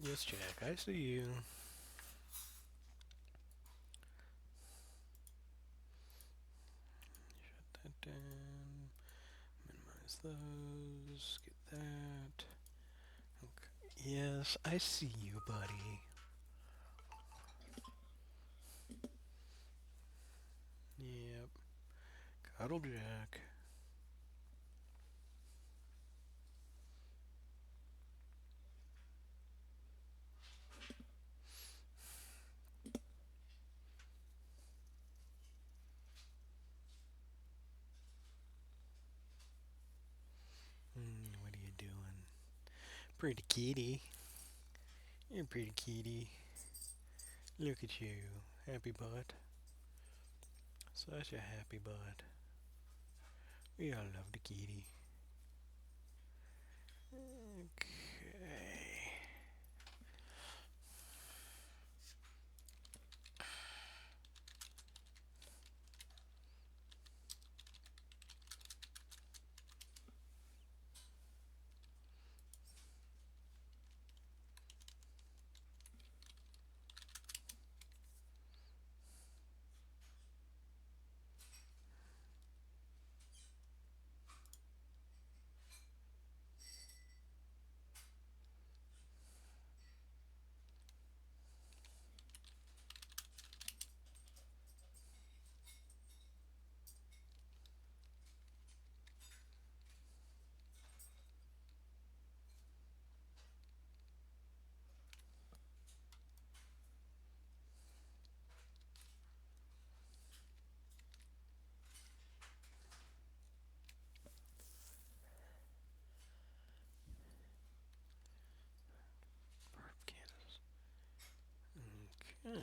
Yes, Jack, I see you. Shut that down. Minimize those. Get that. Okay. Yes, I see you, buddy. Yep. Cuddle Jack. What are you doing? Pretty kitty. You're pretty kitty. Look at you. Happy butt. Such a happy butt. We all love the kitty. Okay. Kansas. Okay.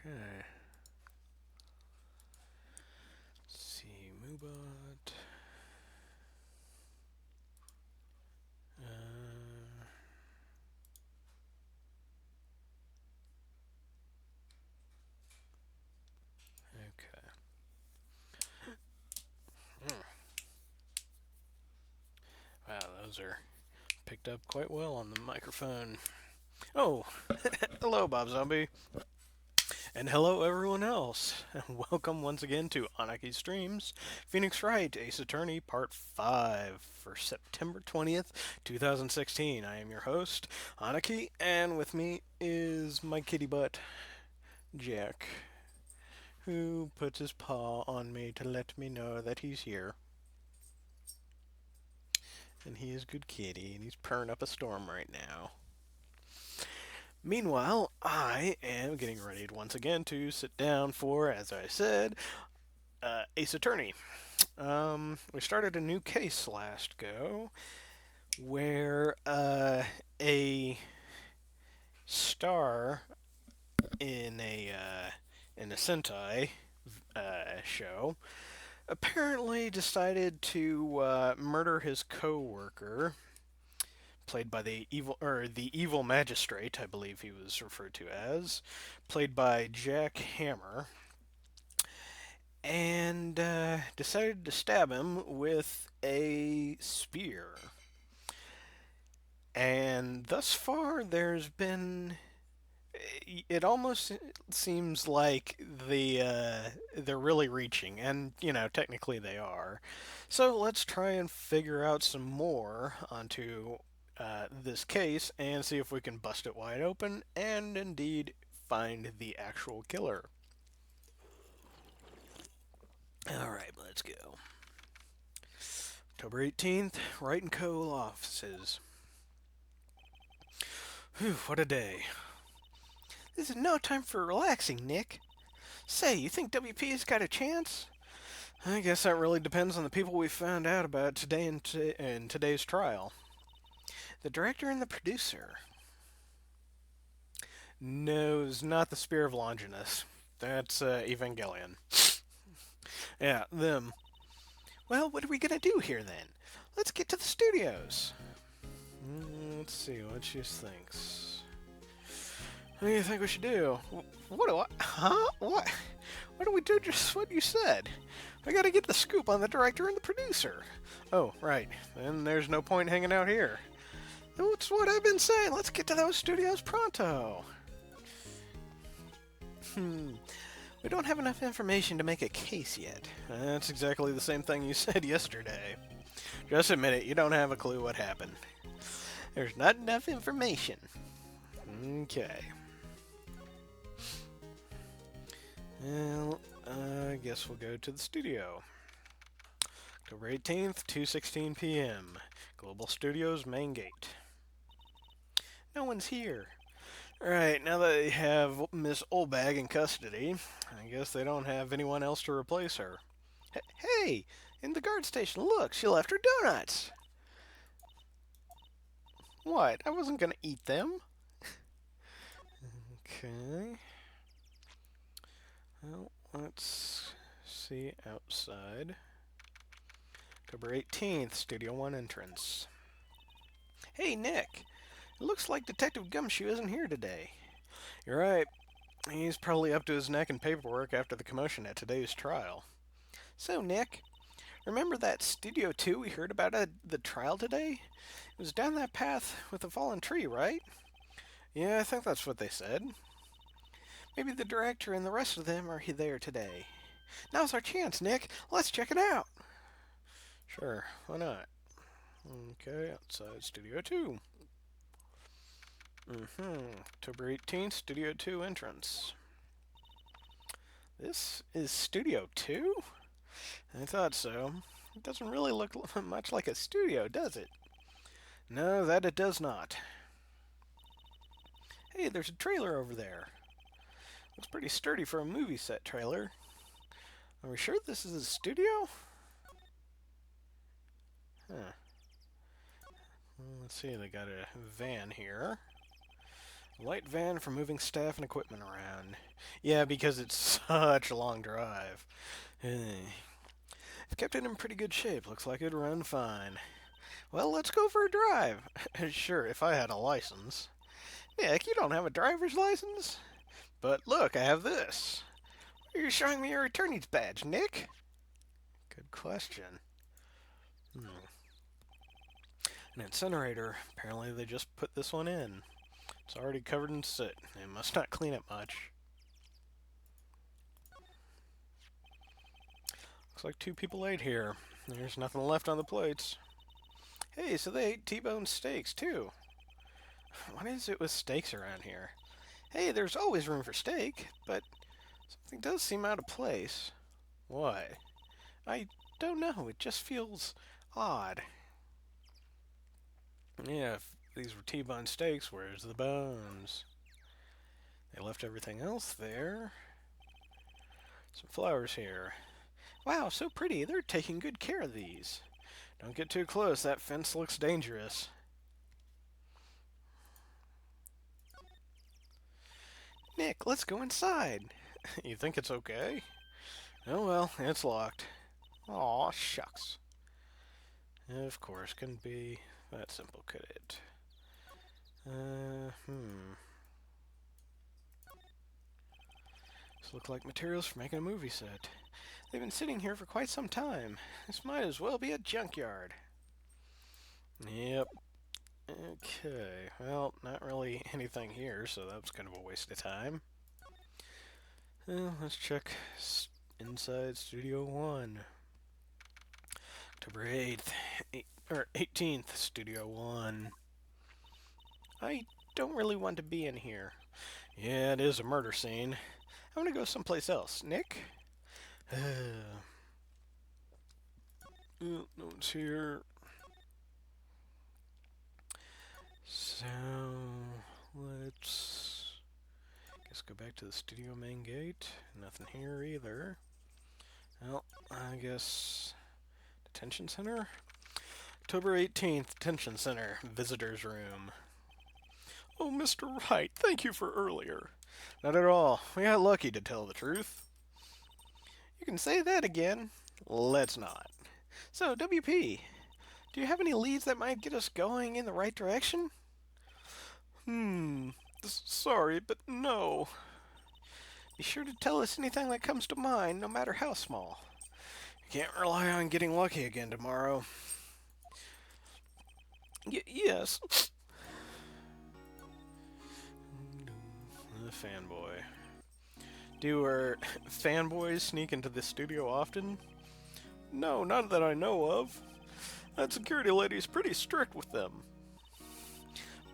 Okay. Let's see. Moobot. Okay. Hmm. Wow, those are picked up quite well on the microphone. Oh, hello, Bob Zombie. And hello, everyone else. And welcome once again to Aniki Streams Phoenix Wright, Ace Attorney, Part 5 for September 20th, 2016. I am your host, Aniki, and with me is my kitty butt, Jack, who puts his paw on me to let me know that he's here. And he is good kitty, and he's purring up a storm right now. Meanwhile, I am getting ready once again to sit down for, as I said, Ace Attorney. We started a new case last go where a star in a Sentai show apparently decided to murder his co-worker, played by the evil magistrate, I believe he was referred to as, played by Jack Hammer, and decided to stab him with a spear. And thus far, there's been. It almost seems like they're really reaching, and technically they are. So let's try and figure out some more onto this case and see if we can bust it wide open and indeed find the actual killer. All right, let's go. October 18th, Wright and Co. offices. Whew, what a day. This is no time for relaxing, Nick. Say, you think WP's got a chance? I guess that really depends on the people we found out about today in today's trial. The director and the producer. No, it's not the Spear of Longinus. That's Evangelion. Yeah, them. Well, what are we gonna do here then? Let's get to the studios. Let's see what she thinks. What do you think we should do? What do I... Huh? What? Why don't we do just what you said? I gotta get the scoop on the director and the producer. Oh, right. Then there's no point hanging out here. That's what I've been saying. Let's get to those studios pronto. We don't have enough information to make a case yet. That's exactly the same thing you said yesterday. Just admit it, you don't have a clue what happened. There's not enough information. Okay. Well, I guess we'll go to the studio. October 18th, 2:16 p.m. Global Studios main gate. No one's here. Alright, now that they have Miss Oldbag in custody, I guess they don't have anyone else to replace her. Hey! In the guard station, look! She left her donuts! What? I wasn't gonna eat them. Okay. Well, let's see outside. October 18th, Studio 1 entrance. Hey, Nick! It looks like Detective Gumshoe isn't here today. You're right. He's probably up to his neck in paperwork after the commotion at today's trial. So, Nick, remember that Studio 2 we heard about at the trial today? It was down that path with the fallen tree, right? Yeah, I think that's what they said. Maybe the director and the rest of them are there today. Now's our chance, Nick. Let's check it out. Sure, why not? Okay, outside Studio 2. October 18th, Studio 2 entrance. This is Studio 2? I thought so. It doesn't really look much like a studio, does it? No, that it does not. Hey, there's a trailer over there. Looks pretty sturdy for a movie set trailer. Are we sure this is a studio? Huh. Well, let's see, they got a van here. Light van for moving staff and equipment around. Yeah, because it's such a long drive. I've kept it in pretty good shape. Looks like it'd run fine. Well, let's go for a drive. Sure, if I had a license. Nick, you don't have a driver's license? But look, I have this. Why are you showing me your attorney's badge, Nick? Good question. An incinerator. Apparently they just put this one in. It's already covered in soot. They must not clean it much. Looks like 2 people ate here. There's nothing left on the plates. Hey, so they ate T-bone steaks, too. What is it with steaks around here? Hey, there's always room for steak, but something does seem out of place. What? I don't know. It just feels odd. Yeah, if these were T-bone steaks, where's the bones? They left everything else there. Some flowers here. Wow, so pretty. They're taking good care of these. Don't get too close. That fence looks dangerous. Nick, let's go inside. You think it's okay? Oh well, it's locked. Aw, shucks. Of course, couldn't be that simple, could it? This look like materials for making a movie set. They've been sitting here for quite some time. This might as well be a junkyard. Yep. Okay, well, not really anything here, so that was kind of a waste of time. Well, let's check inside Studio 1. October 8th, 18th, Studio 1. I don't really want to be in here. Yeah, it is a murder scene. I'm gonna go someplace else. Nick? No one's here. So, let's go back to the studio main gate. Nothing here either. Well, I guess detention center? October 18th, detention center, visitors room. Oh, Mr. Wright, thank you for earlier. Not at all. We got lucky, to tell the truth. You can say that again. Let's not. So, WP, do you have any leads that might get us going in the right direction? The Sorry, but no. Be sure to tell us anything that comes to mind, no matter how small. You can't rely on getting lucky again tomorrow. Yes. The fanboy. Do our fanboys sneak into the studio often? No, not that I know of. That security lady's pretty strict with them.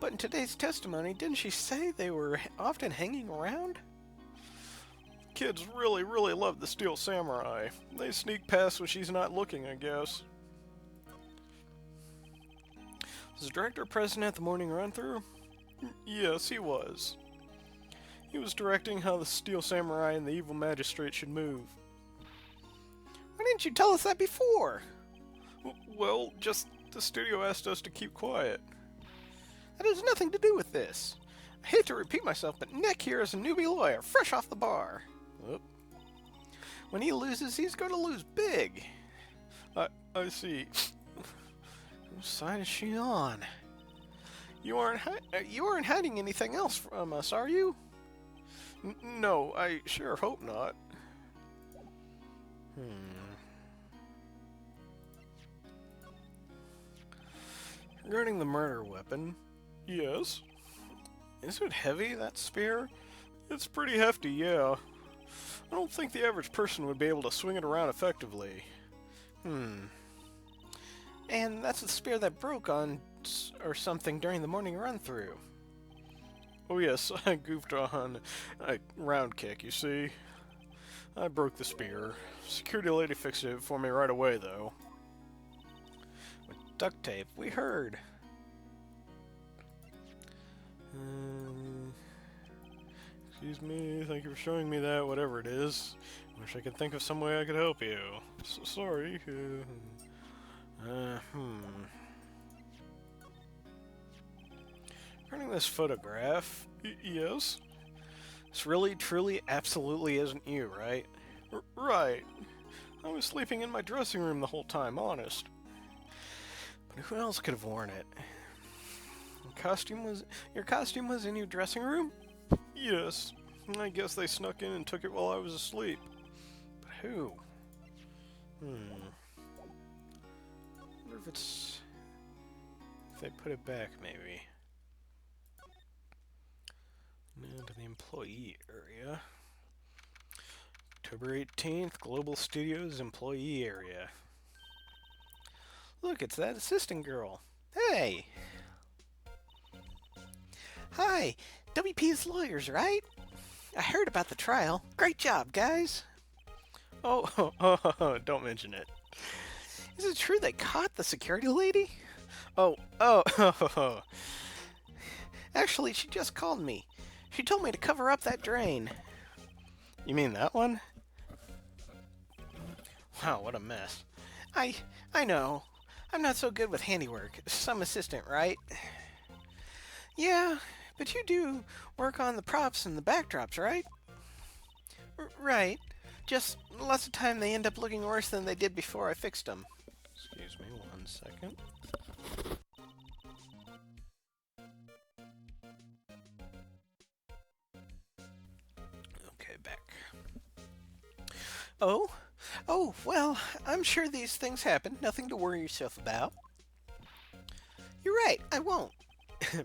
But in today's testimony, didn't she say they were often hanging around? Kids really, really love the Steel Samurai. They sneak past when she's not looking, I guess. Was the director present at the morning run-through? Yes, he was. He was directing how the Steel Samurai and the evil magistrate should move. Why didn't you tell us that before? Well, just the studio asked us to keep quiet. That has nothing to do with this. I hate to repeat myself, but Nick here is a newbie lawyer, fresh off the bar. Oop. When he loses, he's going to lose big. I see. Whose side is she on? You aren't hiding anything else from us, are you? No, I sure hope not. Regarding the murder weapon, yes. Is it heavy, that spear? It's pretty hefty, yeah. I don't think the average person would be able to swing it around effectively. And that's the spear that broke on or something during the morning run-through. Oh yes, I goofed on a round kick, you see. I broke the spear. Security lady fixed it for me right away, though. With duct tape, we heard. Excuse me, thank you for showing me that, whatever it is. Wish I could think of some way I could help you. Sorry. Regarding this photograph, yes? This really, truly, absolutely isn't you, right? Right. I was sleeping in my dressing room the whole time, honest. But who else could have worn it? Your costume was in your dressing room? Yes. I guess they snuck in and took it while I was asleep. But who? Wonder if they put it back, maybe. Now to the employee area. October 18th, Global Studios employee area. Look, it's that assistant girl. Hey! Hi, WP's lawyers, right? I heard about the trial. Great job, guys. Oh, don't mention it. Is it true they caught the security lady? Oh. Actually, she just called me. She told me to cover up that drain. You mean that one? Wow, what a mess. I know. I'm not so good with handiwork. Some assistant, right? Yeah, but you do work on the props and the backdrops, right? Right. Just lots of time they end up looking worse than they did before I fixed them. Excuse me 1 second. Okay, back. Oh, well, I'm sure these things happen. Nothing to worry yourself about. You're right, I won't.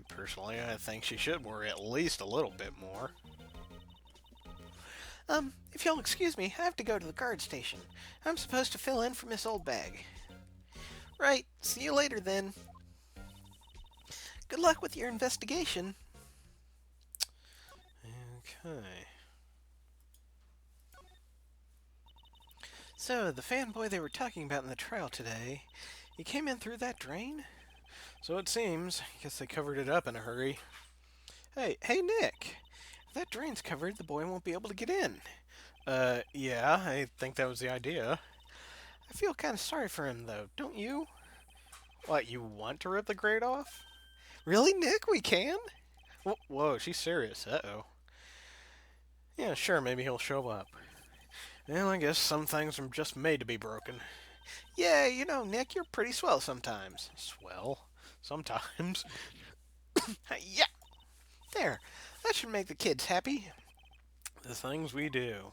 Personally, I think she should worry at least a little bit more. If you'll excuse me, I have to go to the guard station. I'm supposed to fill in for Miss Oldbag. Right, see you later then. Good luck with your investigation. Okay. So, the fanboy they were talking about in the trial today, he came in through that drain? So it seems. I guess they covered it up in a hurry. Hey, Nick! If that drain's covered, the boy won't be able to get in. Yeah, I think that was the idea. I feel kind of sorry for him, though, don't you? What, you want to rip the grate off? Really, Nick? We can? Whoa, she's serious. Uh-oh. Yeah, sure, maybe he'll show up. Well, I guess some things are just made to be broken. Yeah, you know, Nick, you're pretty swell sometimes. Swell? Sometimes. Yeah! There. That should make the kids happy. The things we do.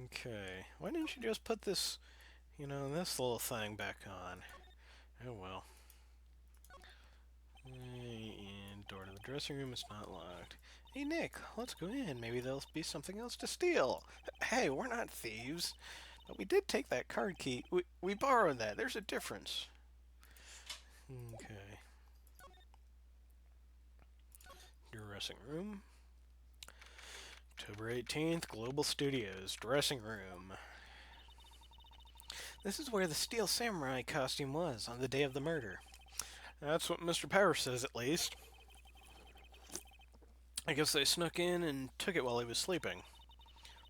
Okay. Why didn't you just put this, this little thing back on? Oh well. And door to the dressing room is not locked. Hey Nick, let's go in. Maybe there'll be something else to steal. Hey, we're not thieves. But we did take that card key. We borrowed that. There's a difference. Okay. Dressing room. October 18th, Global Studios, dressing room. This is where the Steel Samurai costume was on the day of the murder. That's what Mr. Power says, at least. I guess they snuck in and took it while he was sleeping.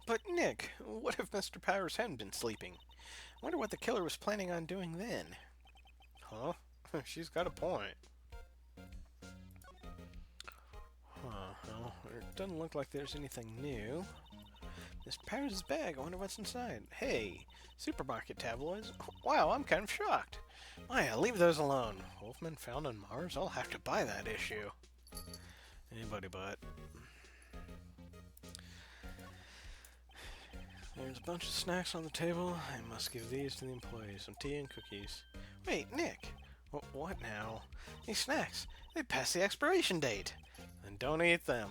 But Nick, what if Mr. Powers hadn't been sleeping? I wonder what the killer was planning on doing then. Huh? She's got a point. Huh, well, it doesn't look like there's anything new. Mr. Powers' bag, I wonder what's inside. Hey, supermarket tabloids? Wow, I'm kind of shocked. Maya, leave those alone. Wolfman found on Mars? I'll have to buy that issue. Anybody but. There's a bunch of snacks on the table. I must give these to the employees. Some tea and cookies. Wait, Nick. What now? These snacks, they passed the expiration date. Then don't eat them.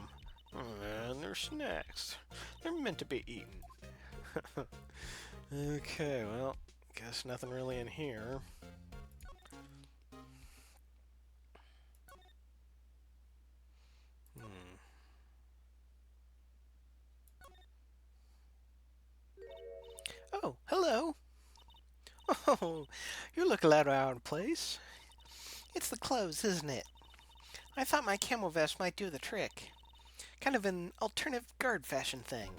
And they're snacks. They're meant to be eaten. Okay, well, guess nothing really in here. Oh, hello. Oh, you look a little out of place. It's the clothes, isn't it? I thought my camel vest might do the trick. Kind of an alternative guard fashion thing.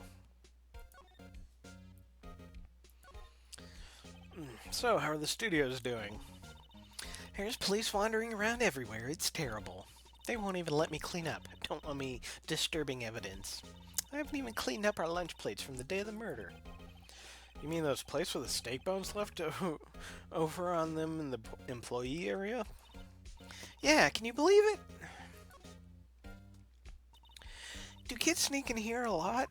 So, how are the studios doing? There's police wandering around everywhere. It's terrible. They won't even let me clean up. Don't want me disturbing evidence. I haven't even cleaned up our lunch plates from the day of the murder. You mean those plates with the steak bones left over on them in the employee area? Yeah, can you believe it? Do kids sneak in here a lot?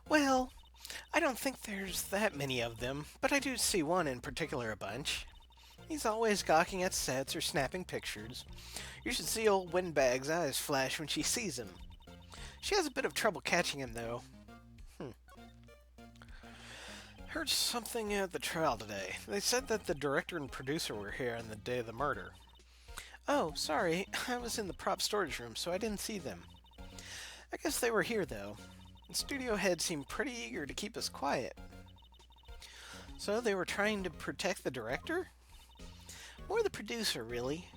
Well, I don't think there's that many of them, but I do see one in particular a bunch. He's always gawking at sets or snapping pictures. You should see old Windbag's eyes flash when she sees him. She has a bit of trouble catching him, though. Heard something at the trial today. They said that the director and producer were here on the day of the murder. Oh, sorry. I was in the prop storage room, so I didn't see them. I guess they were here, though. The studio head seemed pretty eager to keep us quiet. So they were trying to protect the director? More the producer, really.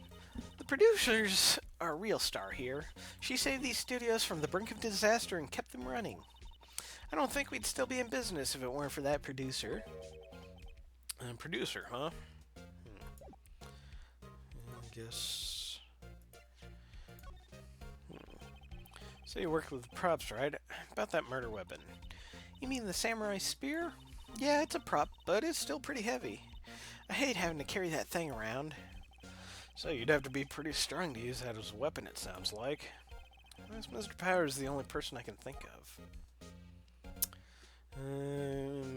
The producer's our real star here. She saved these studios from the brink of disaster and kept them running. I don't think we'd still be in business if it weren't for that producer. Producer, huh? I guess. So you worked with props, right? About that murder weapon. You mean the samurai spear? Yeah, it's a prop, but it's still pretty heavy. I hate having to carry that thing around. So you'd have to be pretty strong to use that as a weapon, it sounds like. Mr. Powers is the only person I can think of.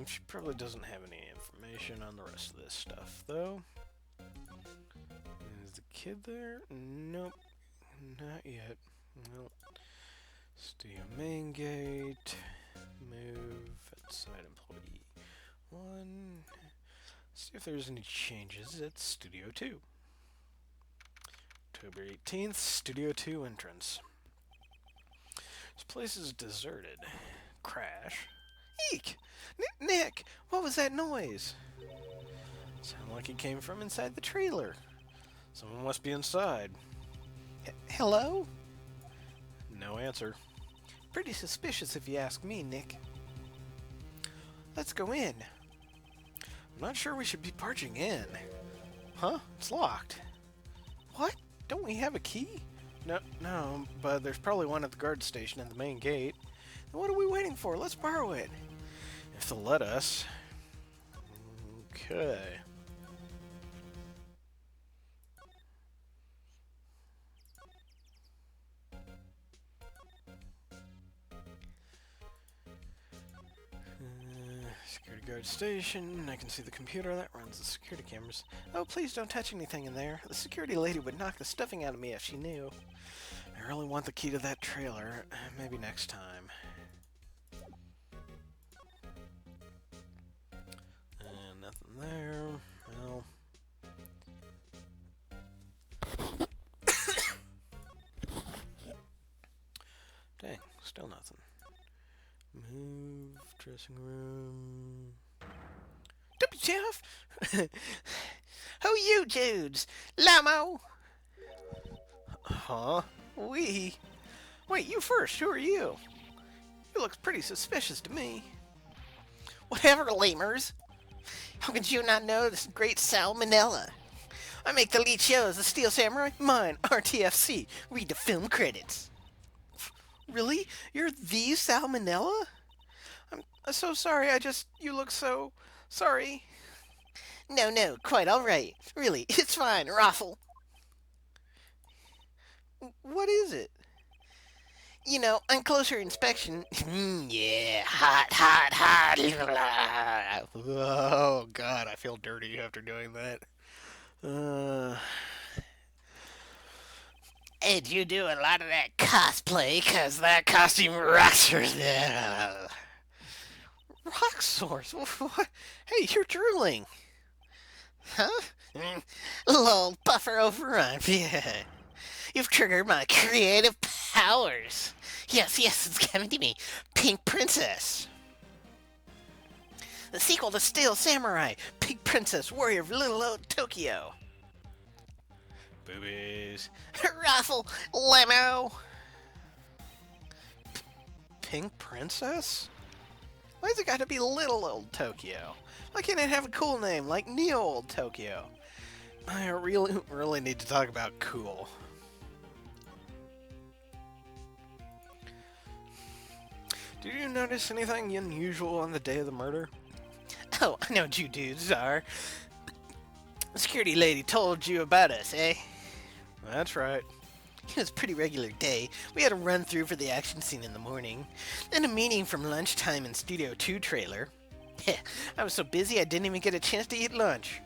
She probably doesn't have any information on the rest of this stuff, though. Is the kid there? Nope. Not yet. Nope. Studio main gate. Move. Outside employee 1. See if there's any changes at Studio 2. October 18th, Studio 2 entrance. This place is deserted. Crash. Eek! Nick! What was that noise? Sounded like it came from inside the trailer. Someone must be inside. Hello? No answer. Pretty suspicious if you ask me, Nick. Let's go in. I'm not sure we should be barging in. Huh? It's locked. What? Don't we have a key? No, but there's probably one at the guard station at the main gate. Then what are we waiting for? Let's borrow it. If they'll let us. Okay. Security guard station. I can see the computer that runs the security cameras. Oh, please don't touch anything in there. The security lady would knock the stuffing out of me if she knew. I really want the key to that trailer. Maybe next time. And nothing there. Well. Dang, still nothing. Move, dressing room. WTF? Who you dudes? Lamo? Huh? We? Wait, you first. Who are you? You look pretty suspicious to me. Whatever, lemurs. How could you not know this great salmonella? I make the lead shows, The Steel Samurai, mine, RTFC. Read the film credits. Really? You're the salmonella? I'm so sorry, you look so sorry. No, quite all right. Really, it's fine, Raffle. What is it? You know, on closer inspection, yeah, hot. Oh, God, I feel dirty after doing that. Ed, you do a lot of that cosplay, 'cause that costume rocks her there. Rock source? What? Hey, you're drooling. Huh? Lol, buffer overrun. Yeah. You've triggered my creative powers. Yes, it's coming to me. Pink Princess. The sequel to Steel Samurai. Pink Princess, Warrior of Little Old Tokyo. Boobies. Raffle, Lemo. Pink Princess? Why's it got to be Little Old Tokyo? Why can't it have a cool name like Neo Old Tokyo? I really need to talk about cool. Did you notice anything unusual on the day of the murder? Oh, I know what you dudes are. The security lady told you about us, eh? That's right. It was a pretty regular day. We had a run-through for the action scene in the morning, then a meeting from lunchtime in Studio 2 trailer. I was so busy I didn't even get a chance to eat lunch.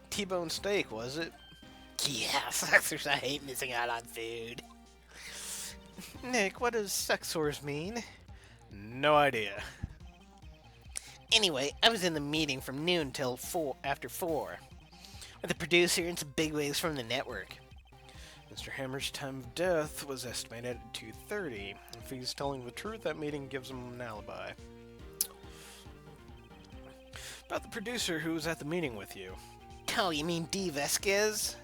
T-bone steak, was it? Yeah, suckers, I hate missing out on food. Nick, what does sexors mean? No idea. Anyway, I was in the meeting from noon till after 4, with the producer and some bigwigs from the network. Mr. Hammer's time of death was estimated at 2:30. If he's telling the truth, that meeting gives him an alibi. About the producer who was at the meeting with you. Oh, you mean Dee Vasquez?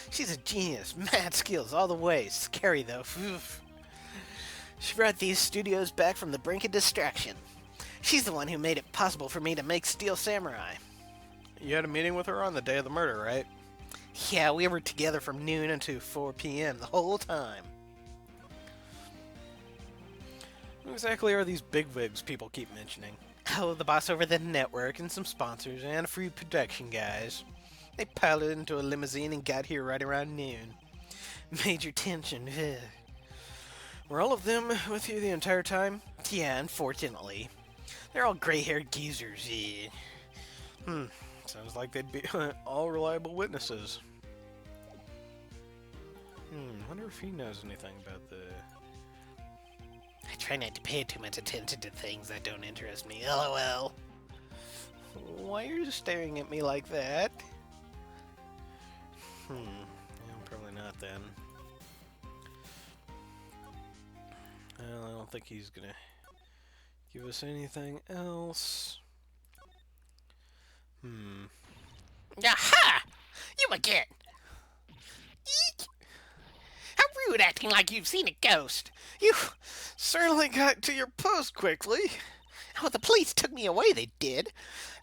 She's a genius. Mad skills all the way. Scary, though. Oof. She brought these studios back from the brink of destruction. She's the one who made it possible for me to make Steel Samurai. You had a meeting with her on the day of the murder, right? Yeah, we were together from noon until 4 p.m. the whole time. Who exactly are these bigwigs people keep mentioning? Oh, the boss over the network and some sponsors and a few production guys. They piled into a limousine and got here right around noon. Major tension. Ugh. Were all of them with you the entire time? Yeah, unfortunately. They're all gray-haired geezers. Yeah. Sounds like they'd be all reliable witnesses. Wonder if he knows anything about the... I try not to pay too much attention to things that don't interest me. LOL. Why are you staring at me like that? Yeah, probably not then. Well, I don't think he's gonna give us anything else. Aha! You again! Eek! How rude, acting like you've seen a ghost. You certainly got to your post quickly. Oh, the police took me away, they did.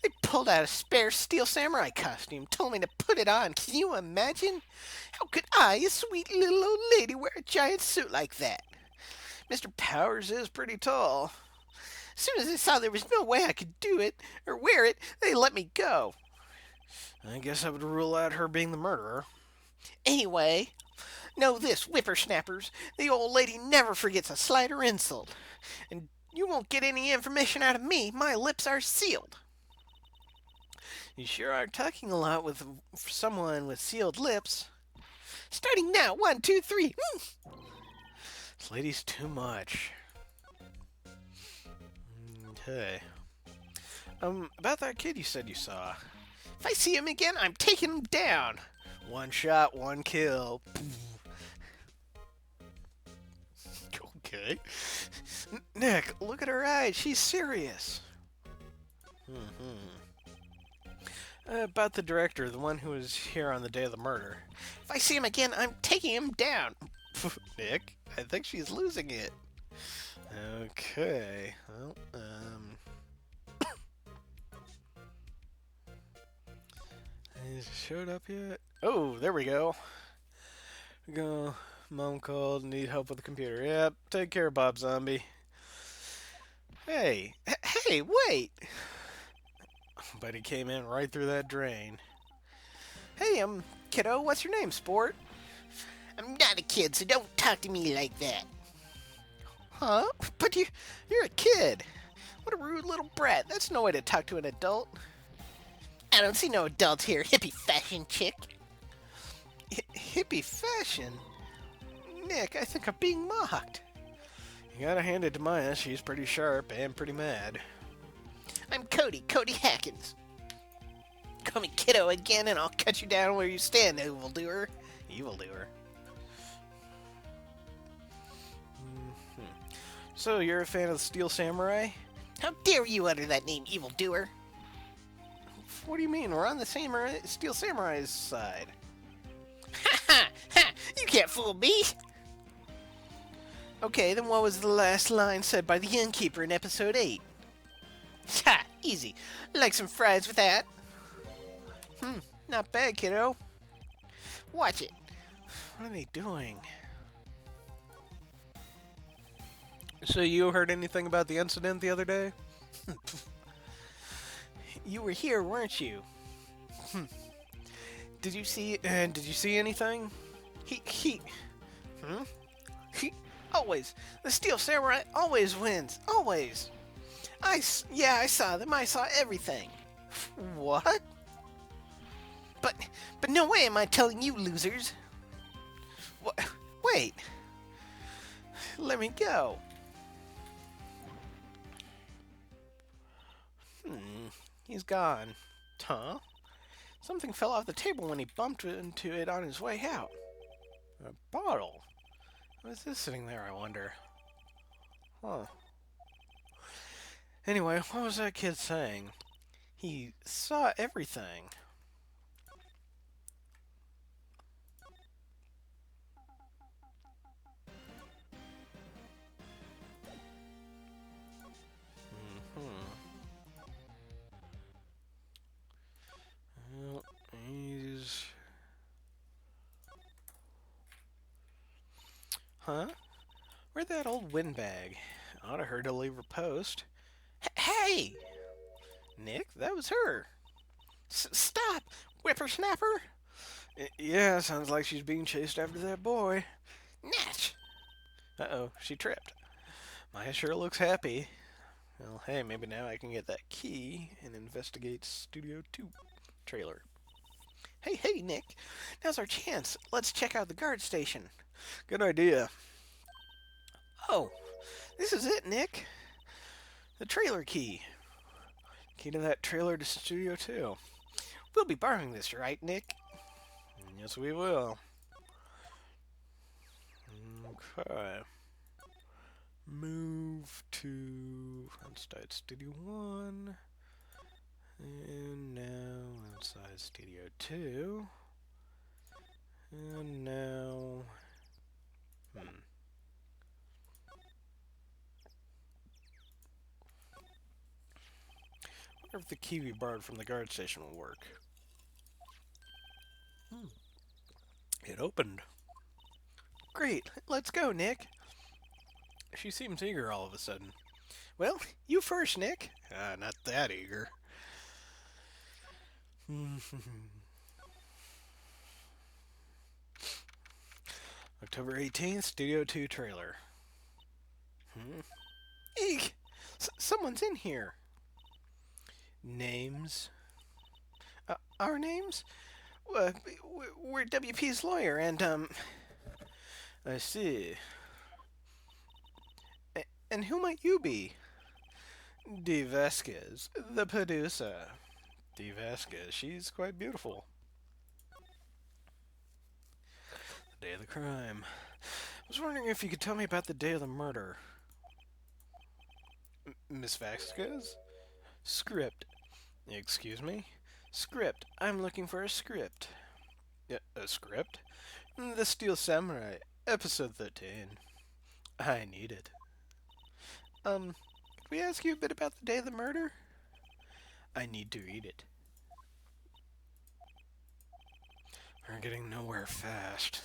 They pulled out a spare Steel Samurai costume, told me to put it on. Can you imagine? How could I, a sweet little old lady, wear a giant suit like that? Mr. Powers is pretty tall. As soon as I saw there was no way I could do it, or wear it, they let me go. I guess I would rule out her being the murderer. Anyway, know this, whippersnappers. The old lady never forgets a slight or insult. And you won't get any information out of me. My lips are sealed. You sure are talking a lot with someone with sealed lips. Starting now. 1, 2, 3. This lady's too much. Okay. About that kid you said you saw. If I see him again, I'm taking him down. One shot, one kill. Okay. Nick, look at her eyes. She's serious. About the director, the one who was here on the day of the murder. If I see him again, I'm taking him down. Nick, I think she's losing it. Okay. Well, has he showed up yet? Oh, there we go. Go. Mom called. Need help with the computer. Yep. Take care, Bob Zombie. Hey. Hey, wait. But he came in right through that drain. Hey, kiddo, what's your name, sport? I'm not a kid, so don't talk to me like that. Huh? But you're a kid. What a rude little brat. That's no way to talk to an adult. I don't see no adults here, hippie fashion chick. Hippie fashion? Nick, I think I'm being mocked. You gotta hand it to Maya. She's pretty sharp and pretty mad. I'm Cody Hackins. Call me kiddo again and I'll cut you down where you stand, evildoer. Evildoer. So, you're a fan of the Steel Samurai? How dare you utter that name, evildoer? What do you mean? We're on the Steel Samurai's side. Ha ha! Ha! You can't fool me! Okay, then what was the last line said by the innkeeper in episode 8? Ha! Easy. Like some fries with that? Not bad, kiddo. Watch it. What are they doing? So you heard anything about the incident the other day? You were here, weren't you? Did you see anything? He always. The Steel Samurai always wins. Always. I saw them. I saw everything. What? But no way am I telling you, losers. What? Wait. Let me go. He's gone. Huh? Something fell off the table when he bumped into it on his way out. A bottle? What is this sitting there, I wonder? Huh. Anyway, what was that kid saying? He saw everything. Well, he's... Huh? Where'd that old windbag? Ought to her to leave her post. Hey! Nick, that was her. Stop! Whippersnapper! Yeah, sounds like she's being chased after that boy. Natch! Uh-oh, she tripped. Maya sure looks happy. Well, hey, maybe now I can get that key and investigate Studio 2 trailer. Hey, Nick. Now's our chance. Let's check out the guard station. Good idea. Oh, this is it, Nick. The trailer key. Key to that trailer to Studio 2. We'll be borrowing this, right, Nick? Yes, we will. Okay. Move to outside Studio 1. And now outside Studio 2. And now... I wonder if the key we borrowed from the guard station will work. It opened. Great, let's go, Nick. She seems eager all of a sudden. Well, you first, Nick. Not that eager. October 18th, Studio 2 trailer. Eek! someone's in here. Names? Our names? We're WP's lawyer, and, I see. And who might you be? Dee Vasquez, the producer. Dee Vasquez, she's quite beautiful. The day of the crime. I was wondering if you could tell me about the day of the murder. Miss Vasquez? Script. Excuse me? Script. I'm looking for a script. A script? The Steel Samurai, episode 13. I need it. Could we ask you a bit about the day of the murder? I need to read it. We're getting nowhere fast.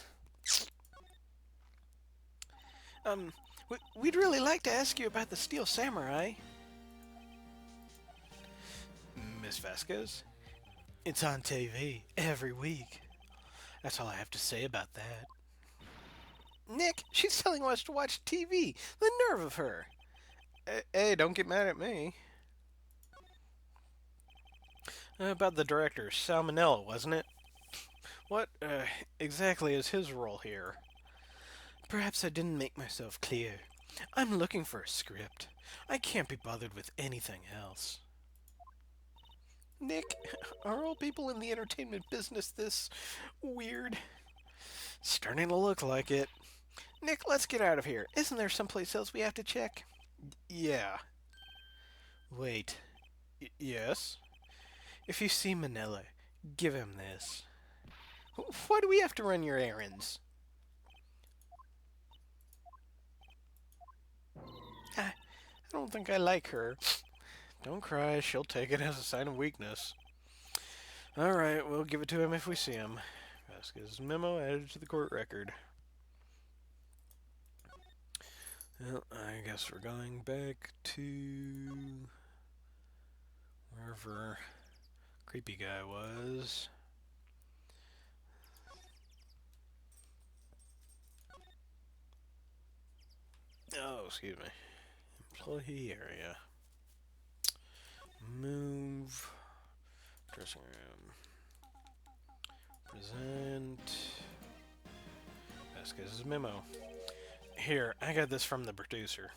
We'd really like to ask you about the Steel Samurai. Miss Vasquez? It's on TV every week. That's all I have to say about that. Nick, she's telling us to watch TV. The nerve of her. Hey, don't get mad at me. About the director, Salmonella, wasn't it? What exactly is his role here? Perhaps I didn't make myself clear. I'm looking for a script. I can't be bothered with anything else. Nick, are all people in the entertainment business this weird? Starting to look like it. Nick, let's get out of here. Isn't there someplace else we have to check? Yeah. Wait. Yes? If you see Manila, give him this. Why do we have to run your errands? I don't think I like her. Don't cry, she'll take it as a sign of weakness. Alright, we'll give it to him if we see him. Vasquez's memo added to the court record. Well, I guess we're going back to wherever creepy guy was. Oh, excuse me. Employee area. Move. Dressing room. Present. Vasquez's memo. Here, I got this from the producer.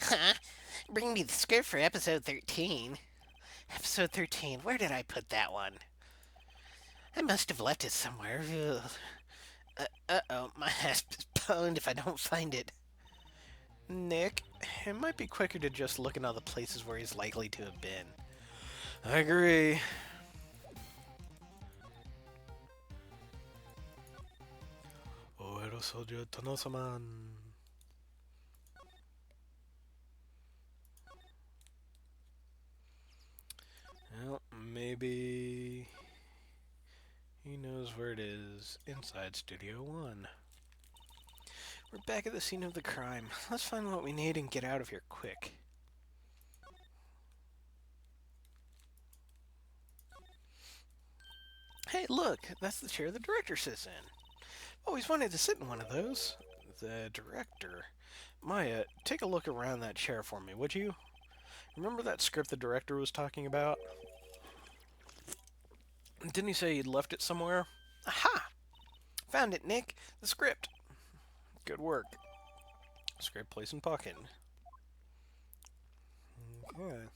Huh? Bring me the script for episode 13. Episode 13, where did I put that one? I must have left it somewhere. Uh-oh, my ass is pwned if I don't find it. Nick, it might be quicker to just look in all the places where he's likely to have been. I agree. Oero soju tonosaman. Well, maybe he knows where it is inside Studio 1. We're back at the scene of the crime. Let's find what we need and get out of here quick. Hey, look! That's the chair the director sits in. Always wanted to sit in one of those. The director. Maya, take a look around that chair for me, would you? Remember that script the director was talking about? Didn't he say he'd left it somewhere? Aha! Found it, Nick. The script. Good work. Script placed in pocket. Okay.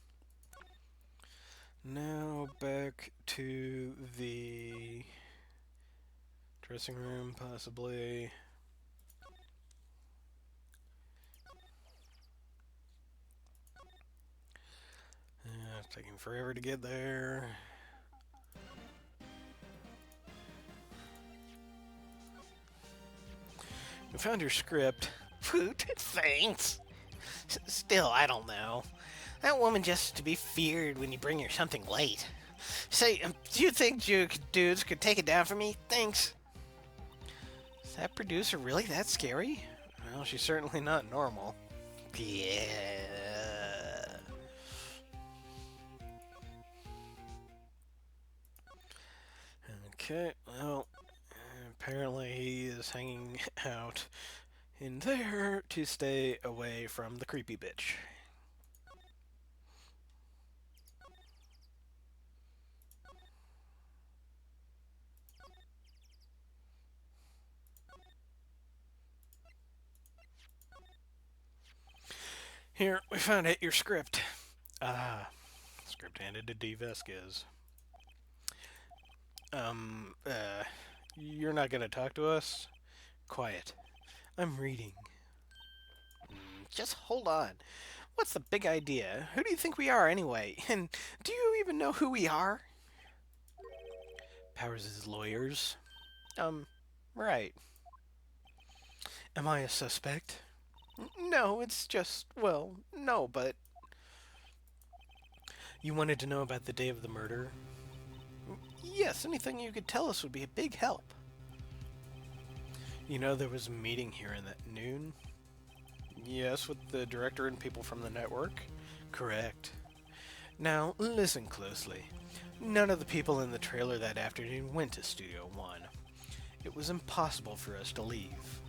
Now back to the dressing room, possibly. It's taking forever to get there. We found your script. Poot, thanks. Still, I don't know. That woman just to be feared when you bring her something late. Say, do you think you dudes could take it down for me? Thanks. Is that producer really that scary? Well, she's certainly not normal. Yeah. Okay, well, apparently he is hanging out in there to stay away from the creepy bitch. Here, we found it, your script. Ah, script handed to D. Vesquez. Um, uh, you're not gonna talk to us? Quiet. I'm reading. Just hold on. What's the big idea? Who do you think we are anyway? And do you even know who we are? Powers' lawyers. Um, right. Am I a suspect? No, it's just, well, no, but You wanted to know about the day of the murder? yes, anything you could tell us would be a big help. You know there was a meeting here in at noon? Yes, with the director and people from the network? Correct. Now, listen closely. None of the people in the trailer that afternoon went to Studio One. It was impossible for us to leave.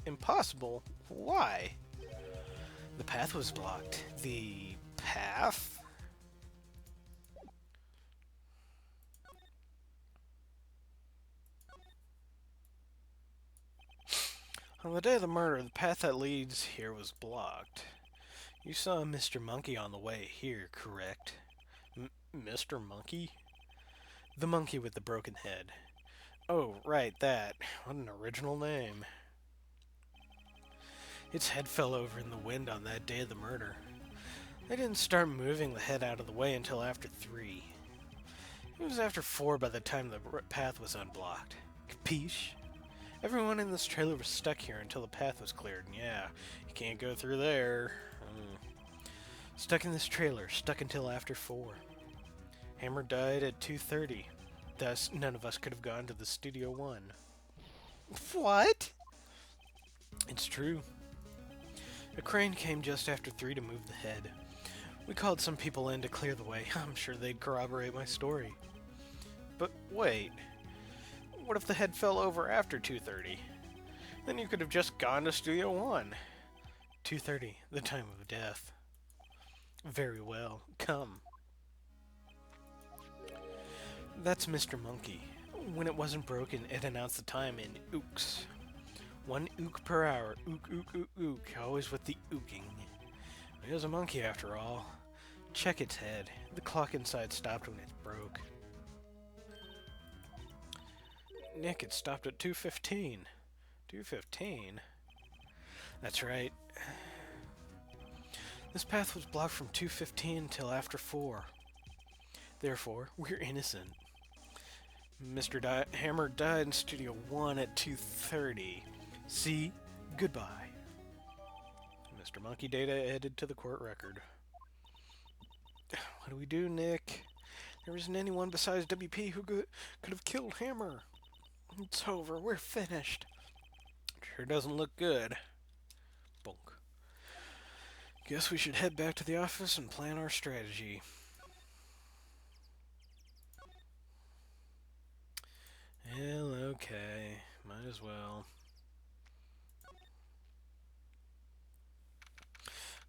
Impossible? Why? The path was blocked. The path? On the day of the murder, the path that leads here was blocked. You saw Mr. Monkey on the way here, correct? Mr. Monkey? The monkey with the broken head. Oh, right, that. What an original name. Its head fell over in the wind on that day of the murder. They didn't start moving the head out of the way until after 3. It was after 4 by the time the path was unblocked. Capiche? Everyone in this trailer was stuck here until the path was cleared, and yeah, you can't go through there. Stuck in this trailer, stuck until after 4. Hammer died at 2:30. Thus, none of us could have gone to the Studio One. What? It's true. A crane came just after 3 to move the head. We called some people in to clear the way. I'm sure they'd corroborate my story. But wait. What if the head fell over after 2:30? Then you could have just gone to Studio One. 2:30, the time of death. Very well, come. That's Mr. Monkey. When it wasn't broken, it announced the time in ooks. 1 ook per hour. Ook, ook, ook, ook. Always with the ooking. It was a monkey after all. Check its head. The clock inside stopped when it broke. Nick, it stopped at 2:15. 2:15? That's right. This path was blocked from 2:15 until after 4. Therefore, we're innocent. Mr. Hammer died in Studio 1 at 2:30. See? Goodbye. Mr. Monkey Data added to the court record. What do we do, Nick? There isn't anyone besides WP who could have killed Hammer. It's over. We're finished. Sure doesn't look good. Bonk. Guess we should head back to the office and plan our strategy. Well, okay. Might as well.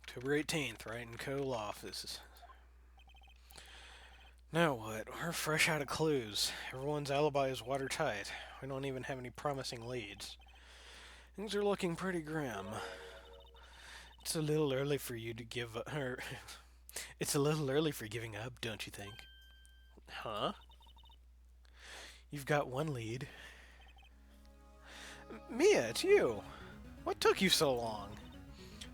October 18th, Wright & Co. Law Offices. Now what? We're fresh out of clues. Everyone's alibi is watertight. We don't even have any promising leads. Things are looking pretty grim. It's a little early for you to give up. It's a little early for giving up, don't you think? Huh? You've got one lead. Mia, it's you. What took you so long?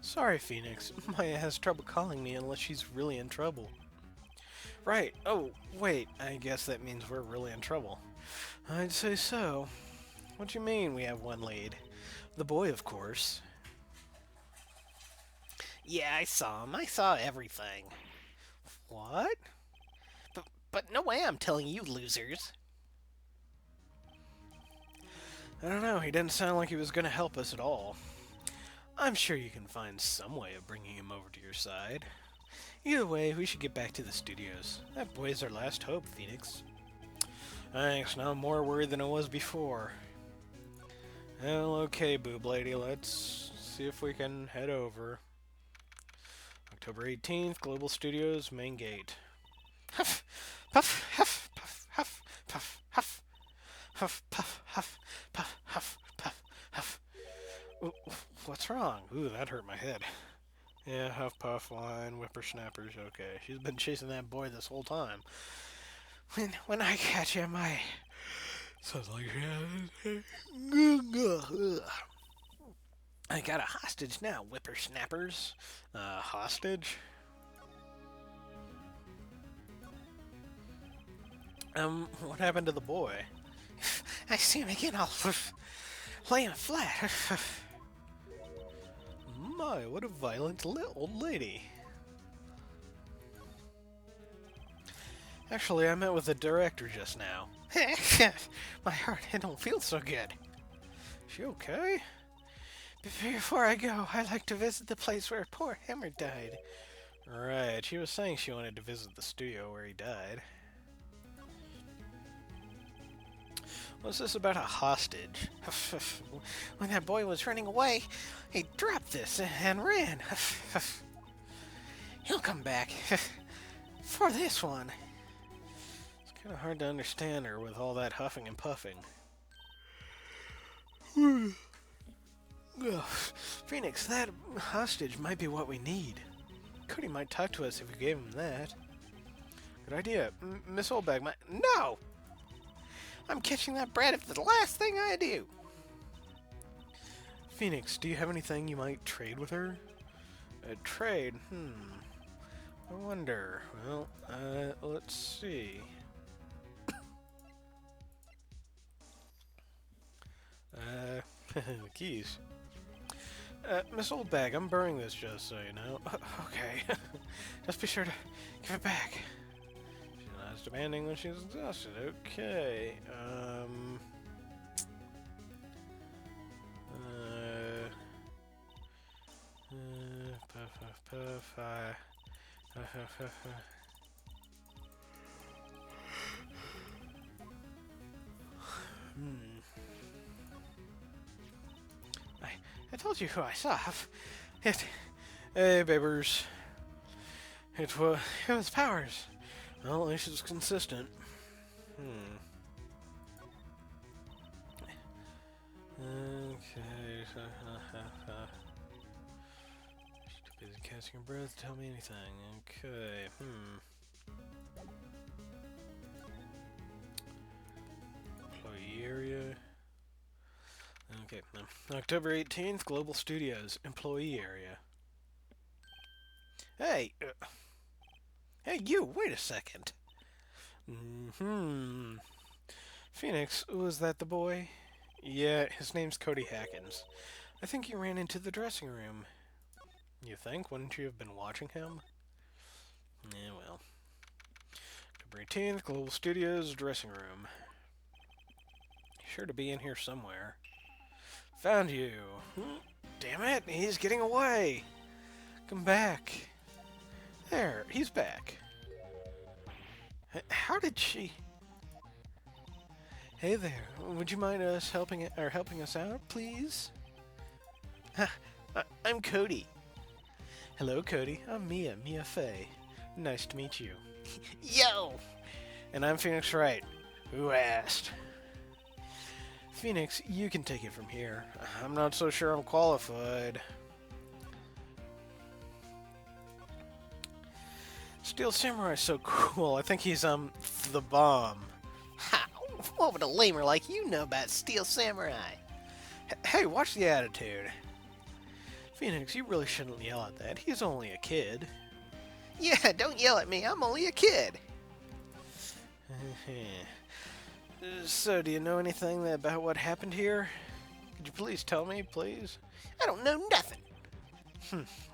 Sorry, Phoenix. Maya has trouble calling me unless she's really in trouble. Right. Oh, wait. I guess that means we're really in trouble. I'd say so. What do you mean we have one lead? The boy, of course. Yeah, I saw him. I saw everything. What? But no way I'm telling you losers. I don't know. He didn't sound like he was going to help us at all. I'm sure you can find some way of bringing him over to your side. Either way, we should get back to the studios. That boy's our last hope, Phoenix. Thanks. Now I'm more worried than I was before. Well, okay, boob lady. Let's see if we can head over. October 18th, Global Studios, main gate. Huff, puff, huff, puff, huff, puff, huff, huff, puff, huff, puff, huff, puff, huff. Ooh, what's wrong? Ooh, that hurt my head. Yeah, Huff Puff, Line, Whippersnappers. Okay, she's been chasing that boy this whole time. When I catch him, I Sounds like I got a hostage now, whippersnappers. hostage. What happened to the boy? I see him again. I'll lay him flat. My, what a violent old lady. Actually, I met with the director just now. My heart, it don't feel so good. She okay? Before I go, I'd like to visit the place where poor Hammer died. Right, she was saying she wanted to visit the studio where he died. What's this about a hostage? When that boy was running away, he dropped this and ran. He'll come back for this one. It's kind of hard to understand her with all that huffing and puffing. Ugh. Phoenix, that hostage might be what we need. Cody might talk to us if we gave him that. Good idea. Miss Oldbag might... No! I'm catching that brat if the last thing I do. Phoenix, do you have anything you might trade with her? Trade? I wonder. Well, let's see. The keys. Miss Oldbag, I'm burning this just so you know. Okay. Just be sure to give it back. She's not as demanding when she's exhausted. Okay. Puff, puff, puff, I told you who I saw. It Hey, babers. It was Powers. Well, at least it's consistent. Okay. Too busy catching your breath. Tell me anything. Okay. Employee area. Okay. October 18th, Global Studios. Employee area. Hey! Hey, you, wait a second. Phoenix, was that the boy? Yeah, his name's Cody Hackins. I think he ran into the dressing room. You think? Wouldn't you have been watching him? Yeah, well. October 18th, Global Studios, dressing room. Sure to be in here somewhere. Found you. Damn it, he's getting away. Come back. There, he's back. How did she... Hey there, would you mind us helping us out, please? I'm Cody. Hello, Cody. I'm Mia Fey. Nice to meet you. Yo! And I'm Phoenix Wright. Who asked? Phoenix, you can take it from here. I'm not so sure I'm qualified. Steel Samurai's so cool. I think he's, the bomb. How? What would a lamer like you know about Steel Samurai? Hey, watch the attitude. Phoenix, you really shouldn't yell at that. He's only a kid. Yeah, don't yell at me. I'm only a kid. So, do you know anything about what happened here? Could you please tell me, please? I don't know nothing.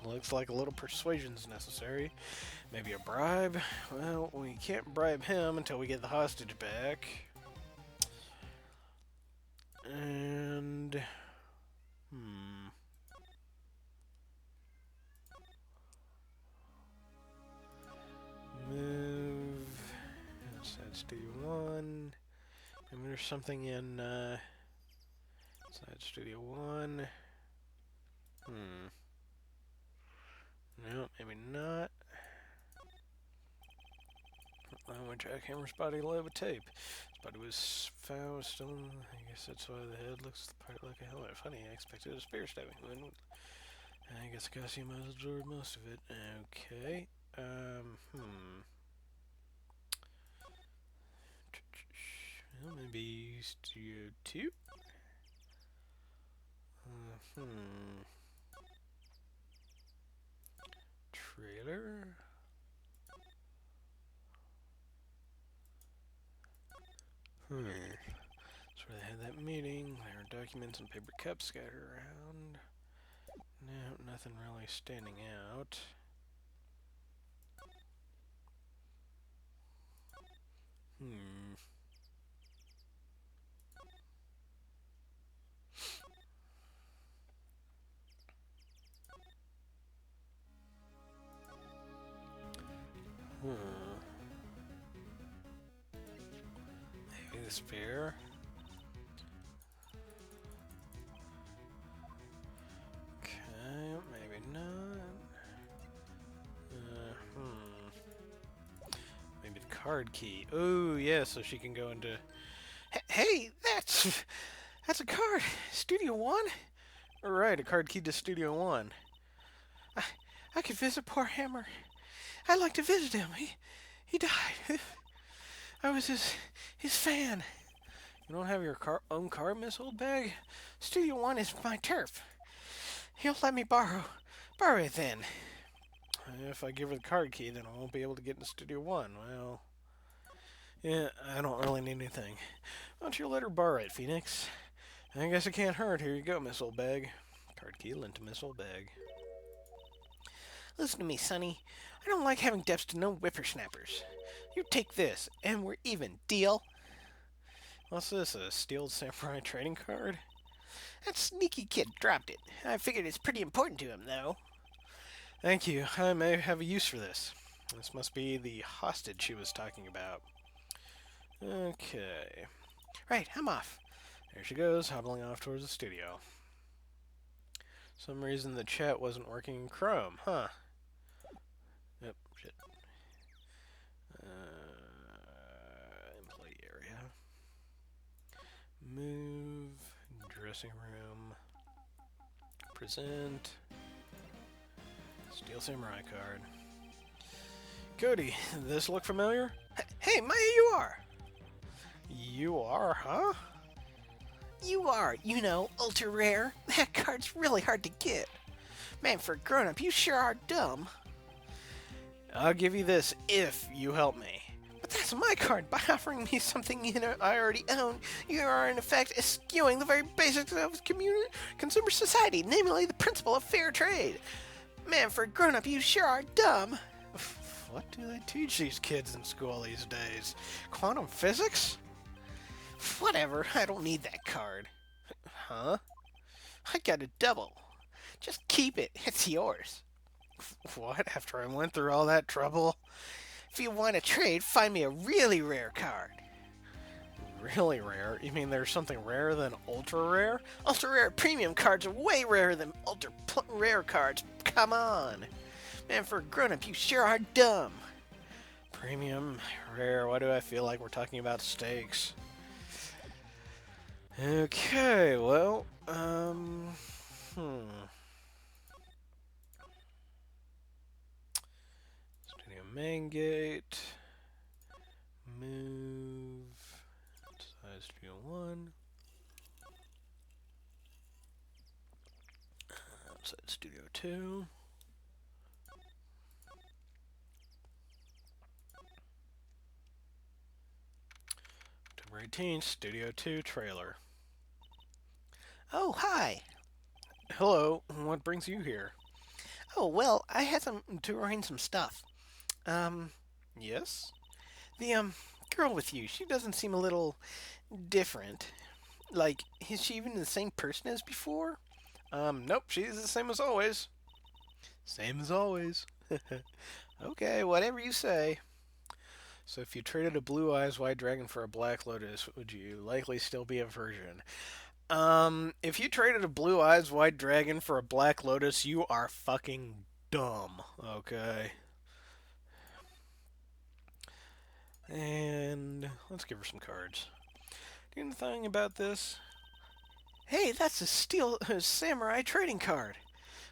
Looks like a little persuasion's necessary. Maybe a bribe? Well, we can't bribe him until we get the hostage back. And... Move... Inside Studio 1. Maybe there's something in, Inside Studio 1. No, maybe not. When Jackhammer's body levitate tape. His body was found still. I guess that's why the head looks the part like a helmet. Funny, I expected a spear stabbing wound. I guess Cassie might absorb most of it. Okay. Well, maybe Studio 2? Hmm. Trailer? That's where they had that meeting. There are documents and paper cups scattered around. No, nothing really standing out. Hmm. Hmm. Maybe the spare. Okay, maybe not. Maybe the card key. Oh, yeah, so she can go into. Hey, that's a card. Studio One. Right, a card key to Studio One. I, I could visit poor Hammer. I'd like to visit him. He died. I was his fan. You don't have your own car, Miss Oldbag? Studio One is my turf. He'll let me borrow it then. If I give her the card key, then I won't be able to get into Studio One. Well, yeah, I don't really need anything. Why don't you let her borrow it, Phoenix? I guess it can't hurt. Here you go, Miss Oldbag. Card key lent to Miss Oldbag. Listen to me, Sonny. I don't like having debts to no whippersnappers. You take this, and we're even. Deal? What's this, a steel samurai trading card? That sneaky kid dropped it. I figured it's pretty important to him, though. Thank you. I may have a use for this. This must be the hostage she was talking about. Okay. Right, I'm off. There she goes, hobbling off towards the studio. Some reason the chat wasn't working in Chrome, huh? Yep, shit. Employee area. Move. Dressing room. Present. Steel Samurai card. Cody, this look familiar? Hey, Maya, you are. You are, huh? You are, ultra rare. That card's really hard to get. Man, for a grown up, you sure are dumb. I'll give you this if you help me. But that's my card. By offering me something I already own, you are in effect eschewing the very basics of consumer society, namely the principle of fair trade. Man, for a grown up, you sure are dumb. What do they teach these kids in school these days? Quantum physics? Whatever, I don't need that card. Huh? I got a double. Just keep it, it's yours. What? After I went through all that trouble? If you want to trade, find me a really rare card. Really rare? You mean there's something rarer than ultra rare? Ultra rare premium cards are way rarer than ultra rare cards. Come on. Man, for a grown up, you sure are dumb. Premium, rare, why do I feel like we're talking about steaks? Okay, well, Studio main gate. Move. Size Studio 1. Outside Studio 2. October 18th, Studio 2 trailer. Oh, hi. Hello, what brings you here? Oh, well, I had to arrange some stuff. Yes? The, girl with you, she doesn't seem a little different. Like, is she even the same person as before? Nope, she's the same as always. Same as always. Okay, whatever you say. So if you traded a blue eyes white dragon for a black lotus, would you likely still be a virgin? If you traded a blue eyes white dragon for a black lotus, you are fucking dumb, okay? And let's give her some cards. Do you know anything about this? Hey, that's a steel samurai trading card.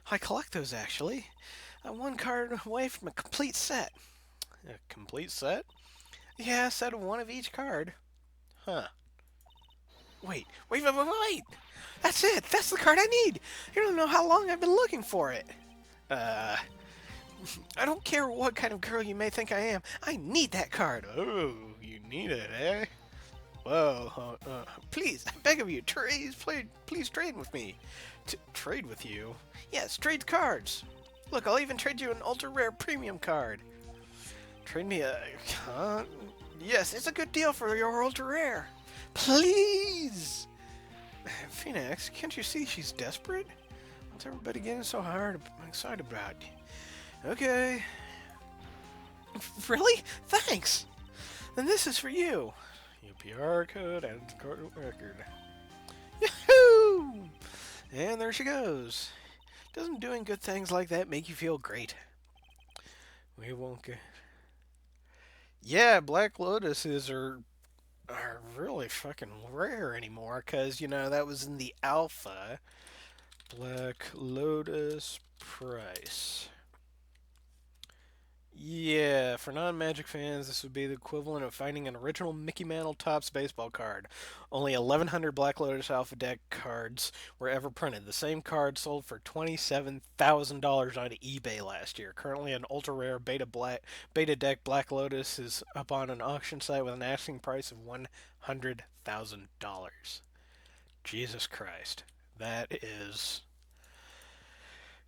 I collect those actually. I'm one card away from a complete set. A complete set? Yeah, a set of one of each card. Huh. Wait. That's it. That's the card I need. You don't know how long I've been looking for it. Uh, I don't care what kind of girl you may think I am. I need that card. Oh, you need it, eh? Whoa. Please, I beg of you, please trade with me. Trade with you? Yes, trade cards. Look, I'll even trade you an ultra rare premium card. Trade me a... Huh? Yes, it's a good deal for your ultra rare. Please! Phoenix, can't you see she's desperate? What's everybody getting so excited about? Okay. Really? Thanks! Then this is for you. UPR code and card record. Yahoo! And there she goes. Doesn't doing good things like that make you feel great? We won't get... Yeah, Black Lotuses are really fucking rare anymore, because, you know, that was in the alpha. Black Lotus price. Yeah, for non-Magic fans, this would be the equivalent of finding an original Mickey Mantle Topps baseball card. Only 1,100 Black Lotus Alpha Deck cards were ever printed. The same card sold for $27,000 on eBay last year. Currently, an ultra-rare Beta Deck Black Lotus is up on an auction site with an asking price of $100,000. Jesus Christ. That is...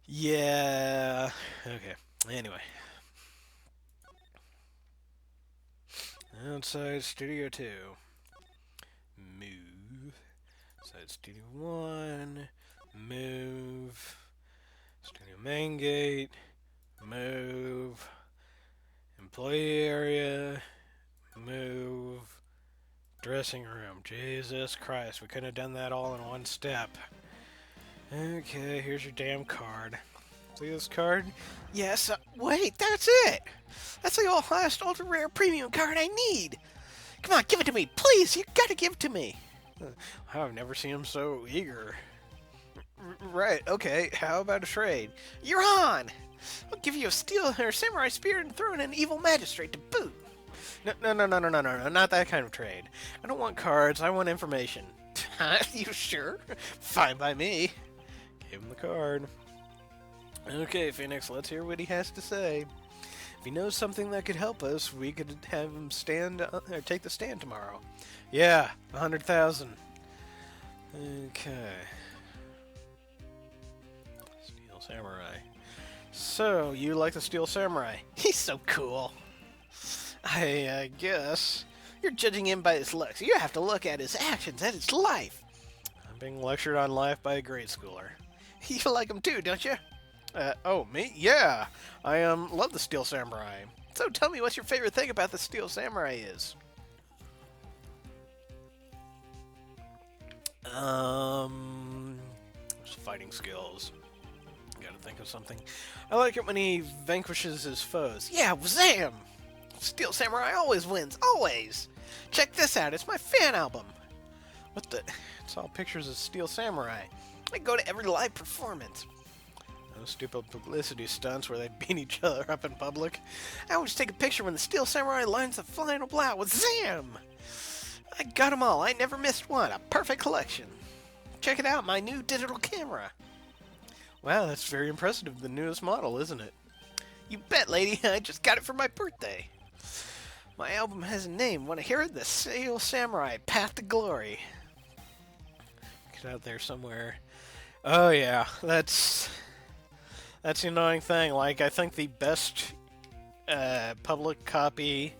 Yeah... Okay. Anyway. Outside Studio 2. Move. Outside Studio 1. Move. Studio Main Gate. Move. Employee area. Move. Dressing room. Jesus Christ, we couldn't have done that all in one step. Okay, here's your damn card. See this card? Yes, wait, that's it! That's the last ultra rare premium card I need! Come on, give it to me, please! You gotta give it to me! I've never seen him so eager. Right, okay, how about a trade? You're on! I'll give you a steel or samurai spear and throw in an evil magistrate to boot. No, not that kind of trade. I don't want cards, I want information. You sure? Fine by me. Give him the card. Okay, Phoenix, let's hear what he has to say. If he knows something that could help us, we could have him take the stand tomorrow. Yeah, 100,000. Okay. Steel Samurai. So, you like the Steel Samurai? He's so cool. I guess. You're judging him by his looks. You have to look at his actions and his life. I'm being lectured on life by a grade schooler. You like him too, don't you? Oh, me? Yeah. I love the Steel Samurai. So tell me what your favorite thing about the Steel Samurai is. Fighting skills. Gotta think of something. I like it when he vanquishes his foes. Yeah, wham! Steel Samurai always wins, always! Check this out, it's my fan album! What the? It's all pictures of Steel Samurai. I go to every live performance. Those stupid publicity stunts where they beat each other up in public. I always take a picture when the Steel Samurai lines the final blow with Zam! I got them all, I never missed one. A perfect collection. Check it out, my new digital camera. Wow, that's very impressive, the newest model, isn't it? You bet, lady, I just got it for my birthday. My album has a name. Want to hear it? The Steel Samurai, Path to Glory. Get out there somewhere. Oh yeah, that's the annoying thing. Like, I think the best public copy,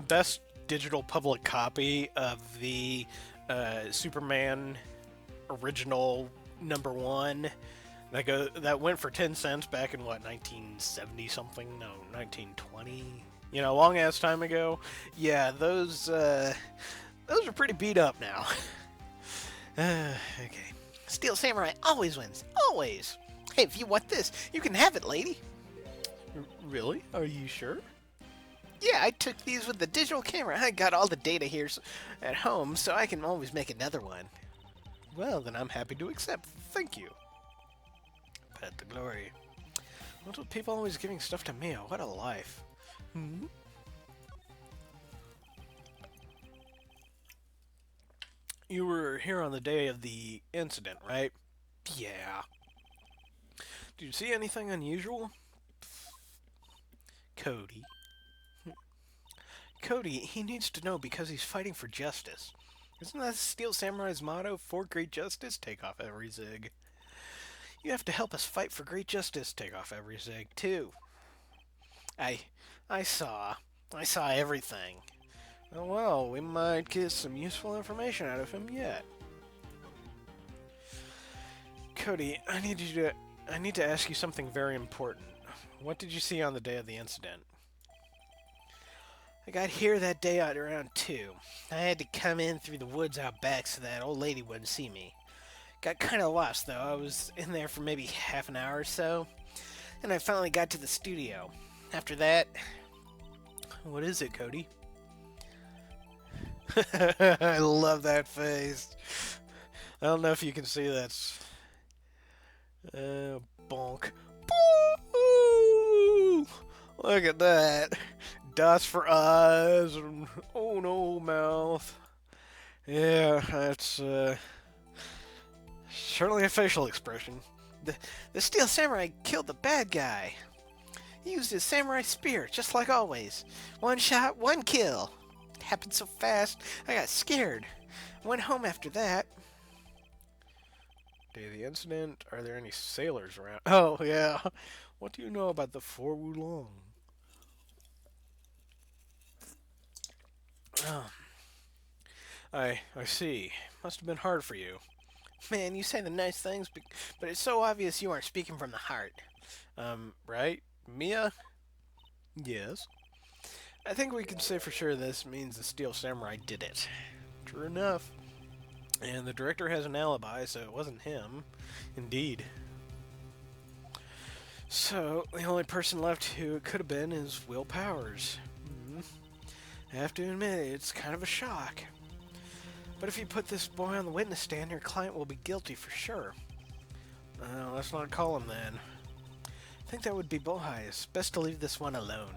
best digital public copy of the Superman original #1 that went for 10 cents back in what, 1970 something? No, 1920. You know, long ass time ago. Yeah, those are pretty beat up now. Okay. Steel Samurai always wins. Always. Hey, if you want this, you can have it, lady. Really? Are you sure? Yeah, I took these with the digital camera. I got all the data here at home, so I can always make another one. Well, then I'm happy to accept. thank you. Pet the glory. What's with people always giving stuff to Mia? What a life. Hmm? You were here on the day of the incident, right? Yeah. Did you see anything unusual? Cody. Cody, he needs to know because he's fighting for justice. Isn't that Steel Samurai's motto? For great justice, take off every zig. You have to help us fight for great justice, take off every zig, too. I, I saw. I saw everything. Oh well, we might get some useful information out of him yet. Cody, I need to ask you something very important. What did you see on the day of the incident? I got here that day at around 2. I had to come in through the woods out back so that old lady wouldn't see me. Got kind of lost, though. I was in there for maybe half an hour or so, and I finally got to the studio. After that... What is it, Cody? I love that face. I don't know if you can see that. Bonk. Boo! Look at that. Dots for eyes. And, oh no, mouth. Yeah, that's certainly a facial expression. The Steel Samurai killed the bad guy. He used his samurai spear, just like always. One shot, one kill. It happened so fast, I got scared. Went home after that. Day of the incident. Are there any sailors around? Oh, yeah. What do you know about the Four Wulong? Oh, I see. Must have been hard for you. Man, you say the nice things, but it's so obvious you aren't speaking from the heart. Right? Mia? Yes. I think we can say for sure this means the Steel Samurai did it. True enough. And the director has an alibi, so it wasn't him. Indeed. So, the only person left who it could have been is Will Powers. I have to admit, it's kind of a shock. But if you put this boy on the witness stand, your client will be guilty for sure. Let's not call him then. I think that would be wise. Best to leave this one alone.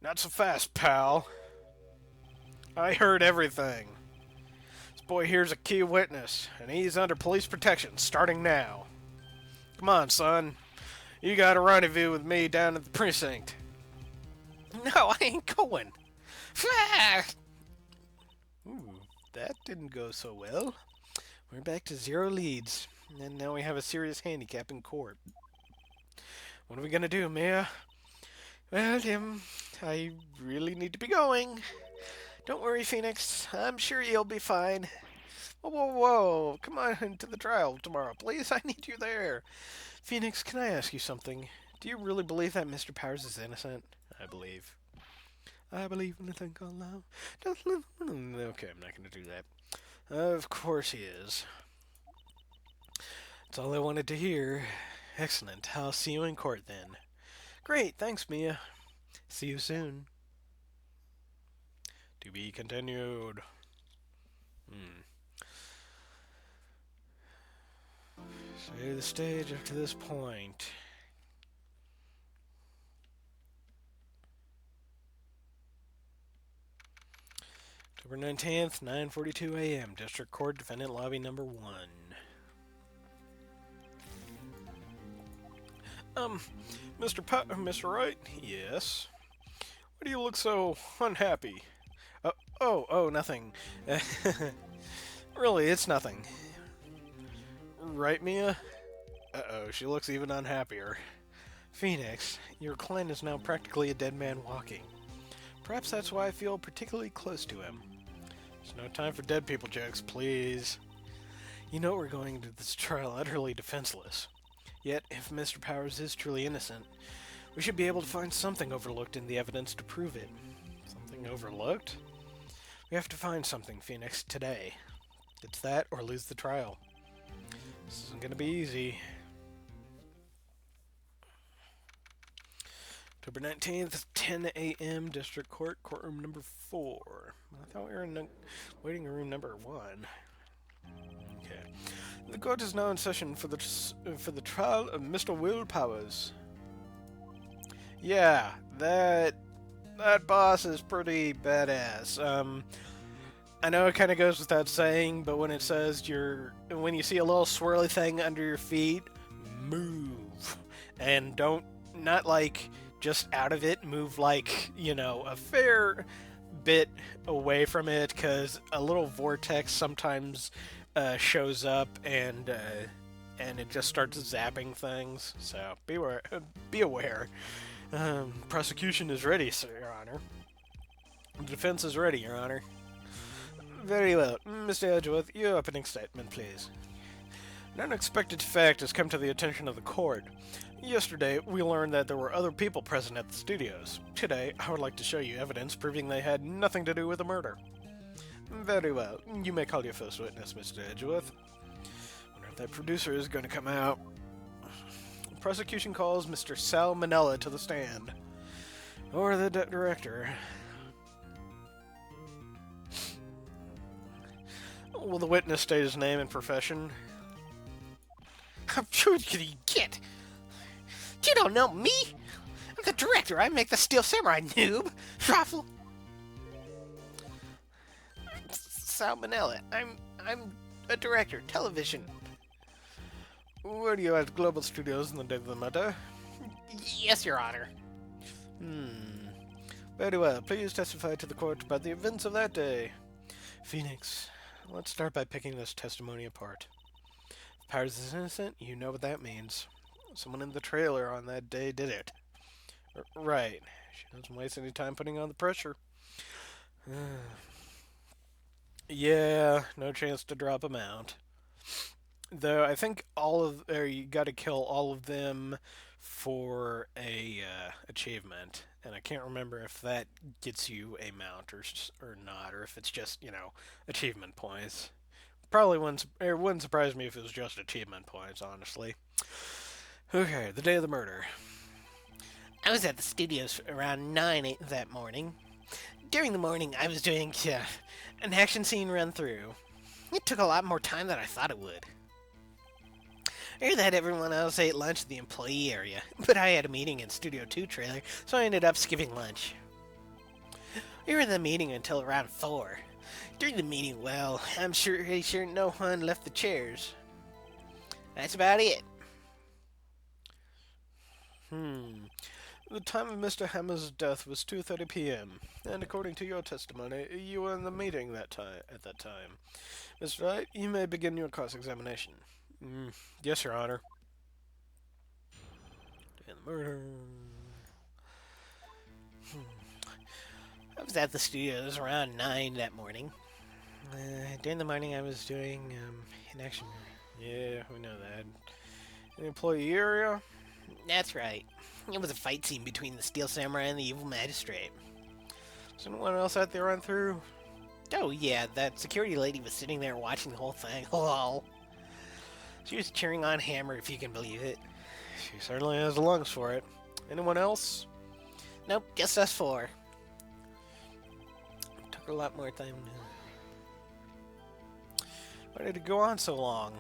Not so fast, pal. I heard everything. This boy here's a key witness, and he's under police protection starting now. Come on, son. You got a rendezvous with me down at the precinct. No, I ain't going. Ooh, that didn't go so well. We're back to 0 leads, and now we have a serious handicap in court. What are we gonna do, Mia? Well, I really need to be going. Don't worry, Phoenix. I'm sure you'll be fine. Whoa, whoa, whoa. Come on to the trial tomorrow, please. I need you there. Phoenix, can I ask you something? Do you really believe that Mr. Powers is innocent? I believe. I believe in a thing called love. Okay, I'm not going to do that. Of course he is. That's all I wanted to hear. Excellent. I'll see you in court then. Great. Thanks, Mia. See you soon. To be continued. Say the stage up to this point. October 19th, 9:42 a.m. District Court, Defendant Lobby Number 1. Mr. Wright? Yes? Why do you look so unhappy? Nothing. Really, it's nothing. Right, Mia? Uh-oh, she looks even unhappier. Phoenix, your client is now practically a dead man walking. Perhaps that's why I feel particularly close to him. There's no time for dead people jokes, please. You know we're going into this trial utterly defenseless. Yet, if Mr. Powers is truly innocent, we should be able to find something overlooked in the evidence to prove it. Something overlooked? We have to find something, Phoenix, today. It's that or lose the trial. This isn't going to be easy. October 19th, 10 a.m., District Court, Courtroom Number 4. I thought we were in waiting room number 1. Okay. The court is now in session for the trial of Mr. Will Powers. Yeah, that boss is pretty badass. I know it kind of goes without saying, but when it says when you see a little swirly thing under your feet, move, and not like just out of it, move like a fair bit away from it, because a little vortex sometimes shows up and it just starts zapping things. So beware, be aware. Prosecution is ready, sir, Your Honor. The defense is ready, Your Honor. Very well. Mr. Edgeworth, your opening statement, please. An unexpected fact has come to the attention of the court. Yesterday, we learned that there were other people present at the studios. Today, I would like to show you evidence proving they had nothing to do with the murder. Very well. You may call your first witness, Mr. Edgeworth. Wonder if that producer is going to come out. The prosecution calls Mr. Sal Manella to the stand. Or the director. Will the witness state his name and profession? How true can you get? You don't know me? I'm the director. I make the Steel Samurai, noob. Raffle. Salmonella. I'm a director. Television. Were you at Global Studios on the day of the murder? Yes, Your Honor. Very well. Please testify to the court about the events of that day. Phoenix, let's start by picking this testimony apart. If Powers is innocent, you know what that means. Someone in the trailer on that day did it. Right. She doesn't waste any time putting on the pressure. Yeah, no chance to drop him out. Though I think you got to kill all of them for a achievement, and I can't remember if that gets you a mount or not, or if it's just achievement points. Probably wouldn't surprise me if it was just achievement points, honestly. Okay, the day of the murder. I was at the studios around 9 that morning. During the morning, I was doing an action scene run through. It took a lot more time than I thought it would. I heard that everyone else ate lunch in the employee area, but I had a meeting in Studio 2 trailer, so I ended up skipping lunch. We were in the meeting until around 4. During the meeting, well, I'm pretty sure no one left the chairs. That's about it. The time of Mr. Hammer's death was 2:30 p.m., and according to your testimony, you were in the meeting at that time. Mr. Wright, you may begin your cross-examination. Yes, Your Honor. And the murder. I was at the studios around 9 that morning. During the morning, I was doing an action. Yeah, we know that. In the employee area? That's right. It was a fight scene between the Steel Samurai and the evil magistrate. Is anyone else out there run through? Oh yeah, that security lady was sitting there watching the whole thing. Lol. She was cheering on Hammer, if you can believe it. She certainly has the lungs for it. Anyone else? Nope, just us 4. Took a lot more time. Why did it go on so long?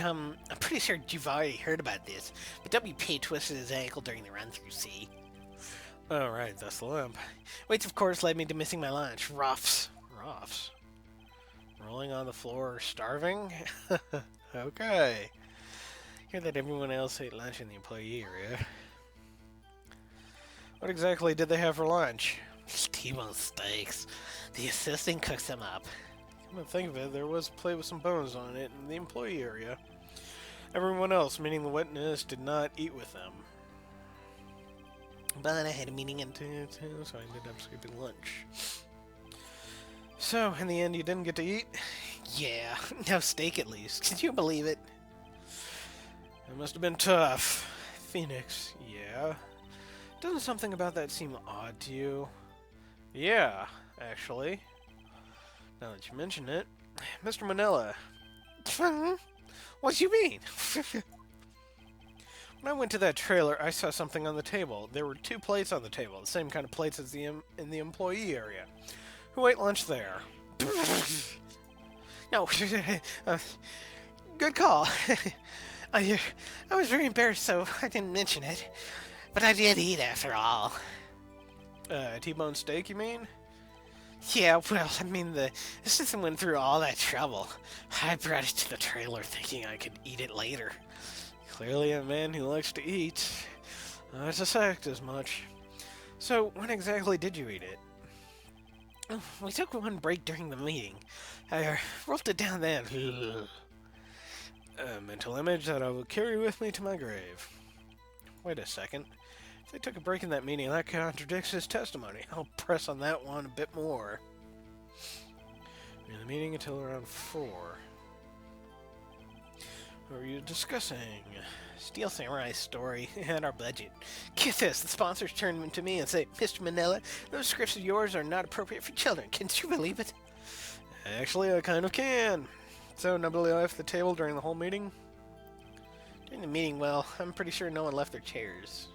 I'm pretty sure you've already heard about this, but WP twisted his ankle during the run-through, see? Oh, right, that's the limp. Which, of course, led me to missing my lunch. Ruffs. Rolling on the floor, starving? Okay. Hear that everyone else ate lunch in the employee area. What exactly did they have for lunch? T-bone steaks. The assistant cooks them up. Come to think of it, there was a plate with some bones on it in the employee area. Everyone else, meaning the witness, did not eat with them. But I had a meeting in... So I ended up skipping lunch. So, in the end, you didn't get to eat? Yeah, no steak at least. Can you believe it? It must have been tough. Phoenix, yeah? Doesn't something about that seem odd to you? Yeah, actually. Now that you mention it. Mr. Manila. What do you mean? When I went to that trailer, I saw something on the table. There were 2 plates on the table, the same kind of plates as in the employee area. Who ate lunch there? No, Good call. I, I was very embarrassed, so I didn't mention it. But I did eat after all. T-bone steak, you mean? Yeah, well, I mean, the assistant went through all that trouble. I brought it to the trailer thinking I could eat it later. Clearly a man who likes to eat. I suspect as much. So, when exactly did you eat it? We took one break during the meeting. I wrote it down then. A mental image that I will carry with me to my grave. Wait a second. If they took a break in that meeting, that contradicts his testimony. I'll press on that one a bit more. In the meeting until around 4. What were you discussing? Steel Samurai's story and our budget. Get this, the sponsors turn to me and say, Mr. Manila, those scripts of yours are not appropriate for children. Can you believe it? Actually, I kind of can. So, nobody left the table during the whole meeting? During the meeting, well, I'm pretty sure no one left their chairs.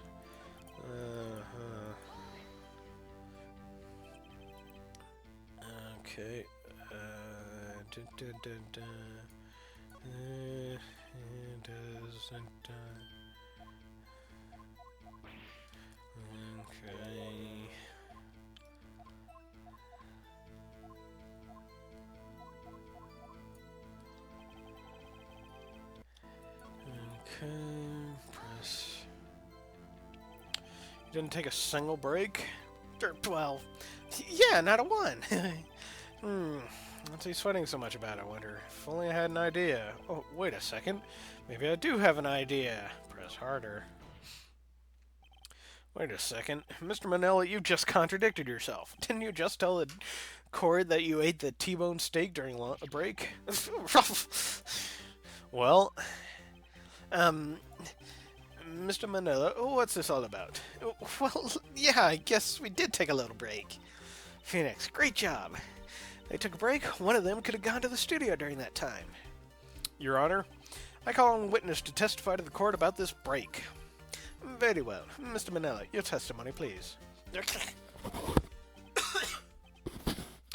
Okay. It doesn't. Okay. Okay. Press. You didn't take a single break? Well, yeah, not a one. What's he sweating so much about, I wonder? If only I had an idea. Oh, wait a second. Maybe I do have an idea. Press harder. Wait a second. Mr. Manila, you just contradicted yourself. Didn't you just tell the Cord that you ate the T-bone steak during a break? Well, Mr. Manila, what's this all about? Well, yeah, I guess we did take a little break. Phoenix, great job. They took a break. One of them could have gone to the studio during that time. Your Honor, I call on witness to testify to the court about this break. Very well. Mr. Manila, your testimony, please.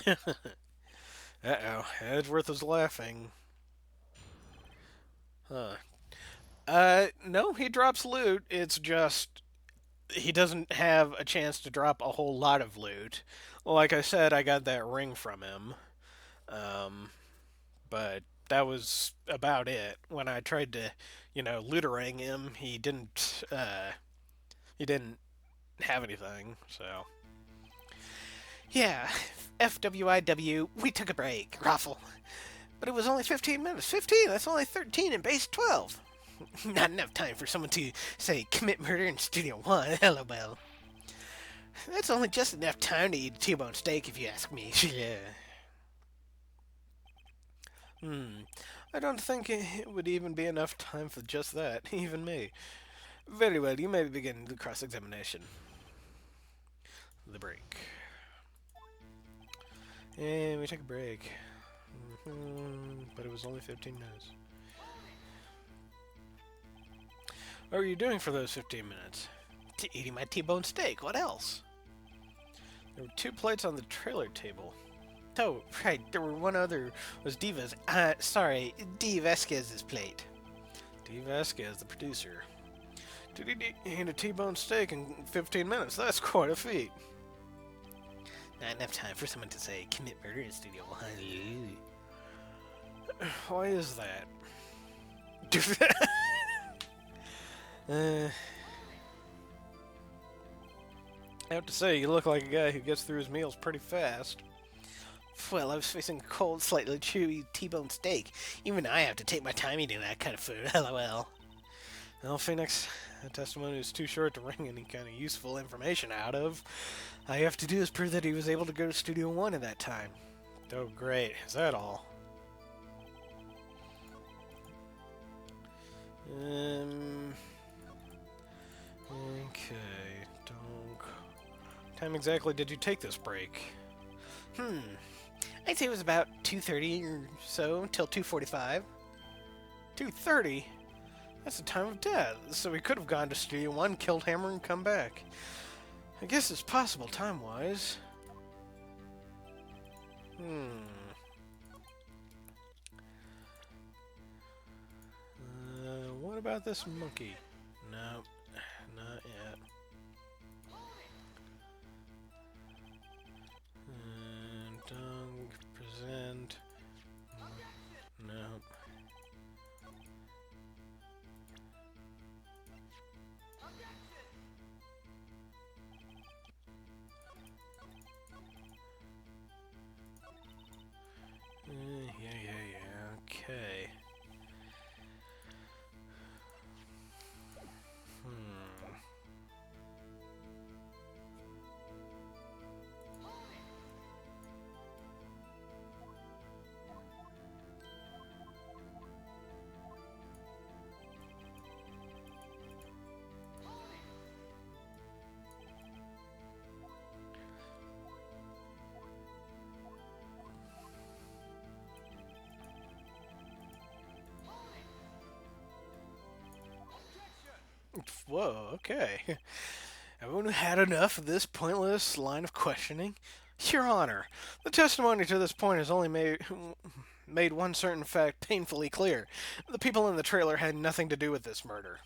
Uh-oh. Edgeworth is laughing. No, he drops loot. It's just he doesn't have a chance to drop a whole lot of loot. Like I said, I got that ring from him. But that was about it. When I tried to, looterang him, he didn't have anything, so. Yeah, FWIW, we took a break, Ruffle. But it was only 15 minutes. 15, that's only 13 in base 12. Not enough time for someone to, say, commit murder in Studio 1, LOL. That's only just enough time to eat a T-bone steak, if you ask me. Yeah. I don't think it would even be enough time for just that, even me. Very well, you may begin the cross-examination. The break. And we took a break. But it was only 15 minutes. What were you doing for those 15 minutes? Eating my T-bone steak, what else? There were 2 plates on the trailer table. Oh, right, there were one other, was Diva's, sorry, D. Vasquez's plate. D. Vasquez, the producer. Did he eat a T-bone steak in 15 minutes? That's quite a feat. Not enough time for someone to say, commit murder in Studio 1. Why is that? I have to say, you look like a guy who gets through his meals pretty fast. Well, I was facing a cold, slightly chewy T-bone steak. Even I have to take my time eating that kind of food, lol. Well, Phoenix, that testimony is too short to wring any kind of useful information out of. All you have to do is prove that he was able to go to Studio 1 at that time. Oh, great. Is that all? Okay, time exactly did you take this break? I'd say it was about 2:30 or so, until 2:45. 2:30? That's the time of death, so we could have gone to Studio 1, killed Hammer, and come back. I guess it's possible time-wise. about this monkey? No, not yet. Dung, present. No. Yeah. Okay. Whoa, okay. Everyone had enough of this pointless line of questioning? Your Honor, the testimony to this point has only made one certain fact painfully clear. The people in the trailer had nothing to do with this murder.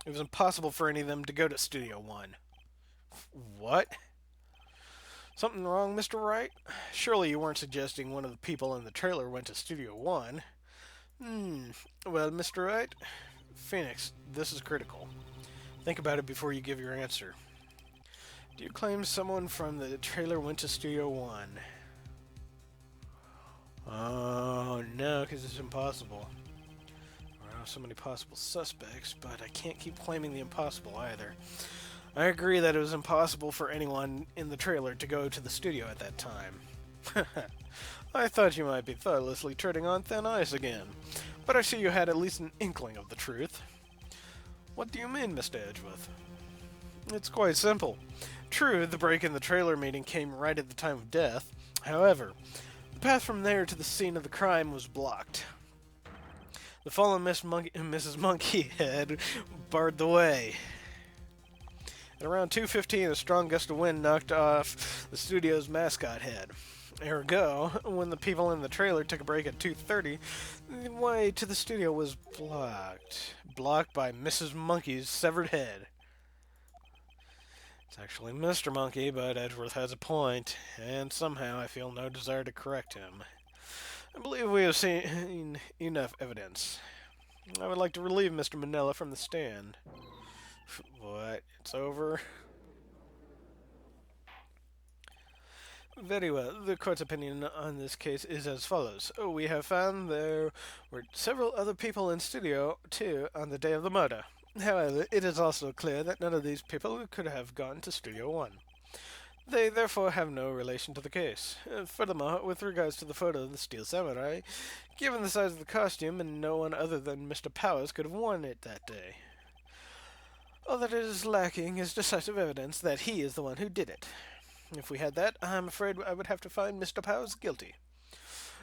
It was impossible for any of them to go to Studio One. What? Something wrong, Mr. Wright? Surely you weren't suggesting one of the people in the trailer went to Studio One. Well, Mr. Wright, Phoenix, this is critical. Think about it before you give your answer. Do you claim someone from the trailer went to Studio One? Oh, no, because it's impossible. There are so many possible suspects, but I can't keep claiming the impossible either. I agree that it was impossible for anyone in the trailer to go to the studio at that time. I thought you might be thoughtlessly treading on thin ice again, but I see you had at least an inkling of the truth. What do you mean, Mr. Edgeworth? It's quite simple. True, the break in the trailer meeting came right at the time of death. However, the path from there to the scene of the crime was blocked. The fallen Mrs. Monkey had barred the way. At around 2:15, a strong gust of wind knocked off the studio's mascot head. Ergo, when the people in the trailer took a break at 2:30, the way to the studio was blocked by Mrs. Monkey's severed head. It's actually Mr. Monkey, but Edgeworth has a point, and somehow I feel no desire to correct him. I believe we have seen enough evidence. I would like to relieve Mr. Manila from the stand. What? It's over? Very well. The court's opinion on this case is as follows. We have found there were several other people in Studio 2 on the day of the murder. However, it is also clear that none of these people could have gone to Studio 1. They therefore have no relation to the case. Furthermore, with regards to the photo of the Steel Samurai, given the size of the costume, and no one other than Mr. Powers could have worn it that day. All that it is lacking is decisive evidence that he is the one who did it. If we had that, I'm afraid I would have to find Mr. Powers guilty.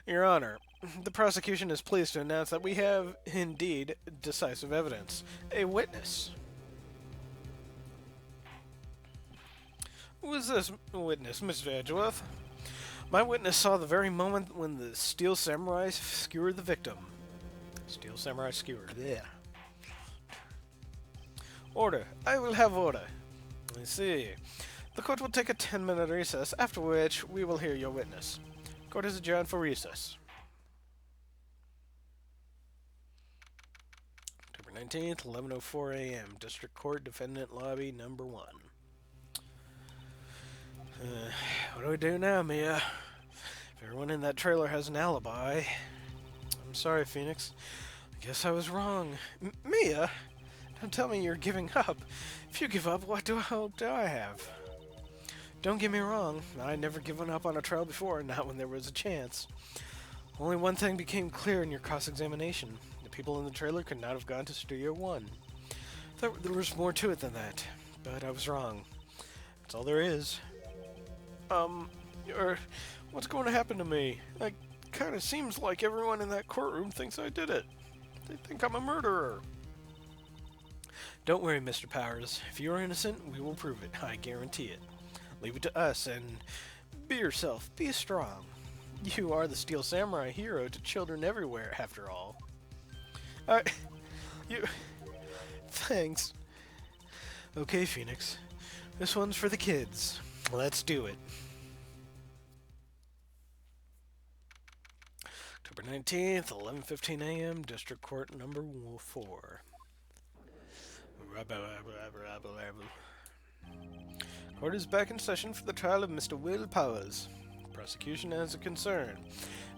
Your Honor, the prosecution is pleased to announce that we have, indeed, decisive evidence. A witness. Who is this witness, Mr. Edgeworth? My witness saw the very moment when the Steel Samurai skewered the victim. Steel Samurai skewered, yeah. Order. I will have order. I see. The court will take a 10-minute recess, after which we will hear your witness. Court is adjourned for recess. October 19th, 11:04 a.m. District Court, Defendant Lobby, Number 1. What do we do now, Mia? If everyone in that trailer has an alibi... I'm sorry, Phoenix. I guess I was wrong. Mia? Don't tell me you're giving up. If you give up, what hope do I have? Don't get me wrong, I'd never given up on a trial before, not when there was a chance. Only one thing became clear in your cross-examination. The people in the trailer could not have gone to Studio 1. There was more to it than that, but I was wrong. That's all there is. What's going to happen to me? It kind of seems like everyone in that courtroom thinks I did it. They think I'm a murderer. Don't worry, Mr. Powers. If you are innocent, we will prove it. I guarantee it. Leave it to us, and be yourself. Be strong. You are the Steel Samurai hero to children everywhere, after all. Thanks. Okay, Phoenix. This one's for the kids. Let's do it. October 19th, 11:15 a.m., District Court number 4. Court is back in session for the trial of Mr. Will Powers. Prosecution has a concern.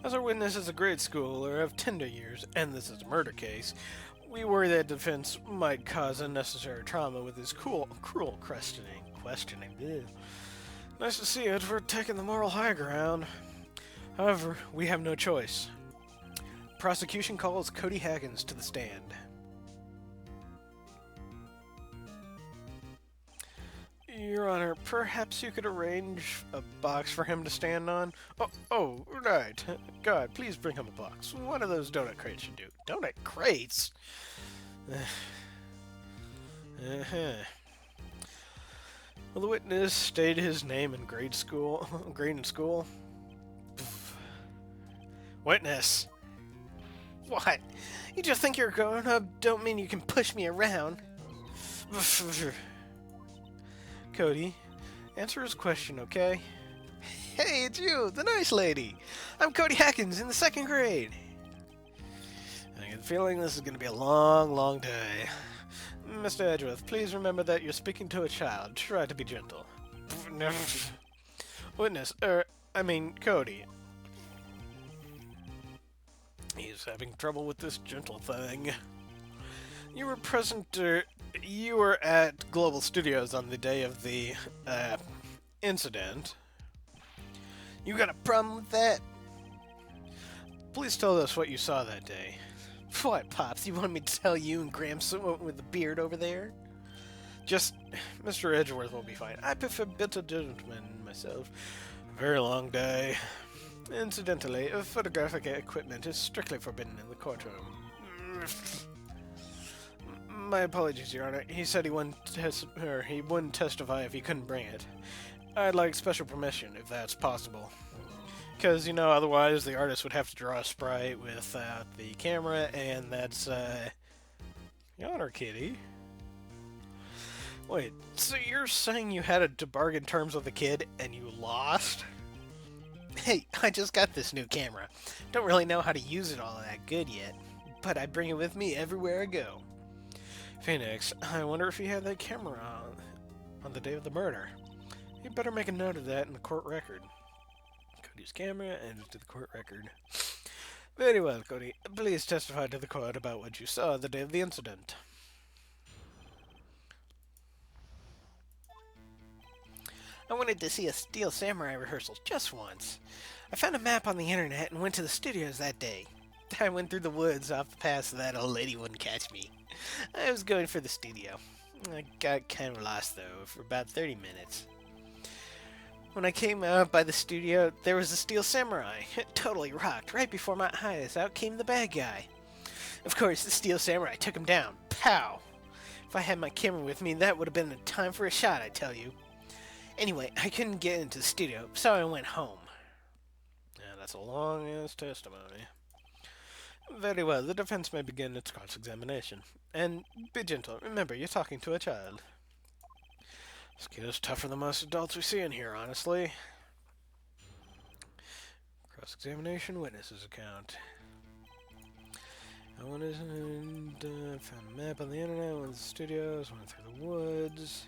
As our witness is a grade schooler of tender years, and this is a murder case, we worry that defense might cause unnecessary trauma with his cruel questioning. Ew. Nice to see Edward taking the moral high ground. However, we have no choice. Prosecution calls Cody Haggins to the stand. Your Honor, perhaps you could arrange a box for him to stand on? Oh, right. God, please bring him a box. One of those donut crates should do. Donut crates? Will the witness state his name in grade in school? Witness! What? You just think you're grown up don't mean you can push me around. Cody, answer his question, okay? Hey, it's you, the nice lady. I'm Cody Haggins in the 2nd grade. I get the feeling this is going to be a long, long day. Mr. Edgeworth, please remember that you're speaking to a child. Try to be gentle. Witness, Cody. He's having trouble with this gentle thing. You were present, you were at Global Studios on the day of the, incident. You got a problem with that? Please tell us what you saw that day. What, Pops? You want me to tell you and Gramps with the beard over there? Just, Mr. Edgeworth will be fine. I prefer better gentlemen myself. Very long day. Incidentally, photographic equipment is strictly forbidden in the courtroom. My apologies, Your Honor. He said he wouldn't testify if he couldn't bring it. I'd like special permission, if that's possible. Because, otherwise the artist would have to draw a sprite without the camera, and that's, Your Honor, kitty. Wait, so you're saying you had to bargain terms with the kid, and you lost? Hey, I just got this new camera. Don't really know how to use it all that good yet, but I bring it with me everywhere I go. Phoenix, I wonder if he had that camera on the day of the murder. You better make a note of that in the court record. Cody's camera added to the court record. Very well, Cody. Please testify to the court about what you saw the day of the incident. I wanted to see a Steel Samurai rehearsal just once. I found a map on the internet and went to the studios that day. I went through the woods off the path so that old lady wouldn't catch me. I was going for the studio. I got kind of lost, though, for about 30 minutes. When I came out by the studio, there was a Steel Samurai. It totally rocked. Right before my eyes, out came the bad guy. Of course, the Steel Samurai took him down. Pow! If I had my camera with me, that would have been the time for a shot, I tell you. Anyway, I couldn't get into the studio, so I went home. Yeah, that's a long-ass testimony. Very well, the defense may begin its cross-examination. And be gentle. Remember, you're talking to a child. This kid is tougher than most adults we see in here, honestly. Cross-examination, witnesses account. I went and found a map on the internet, went to the studios, went through the woods.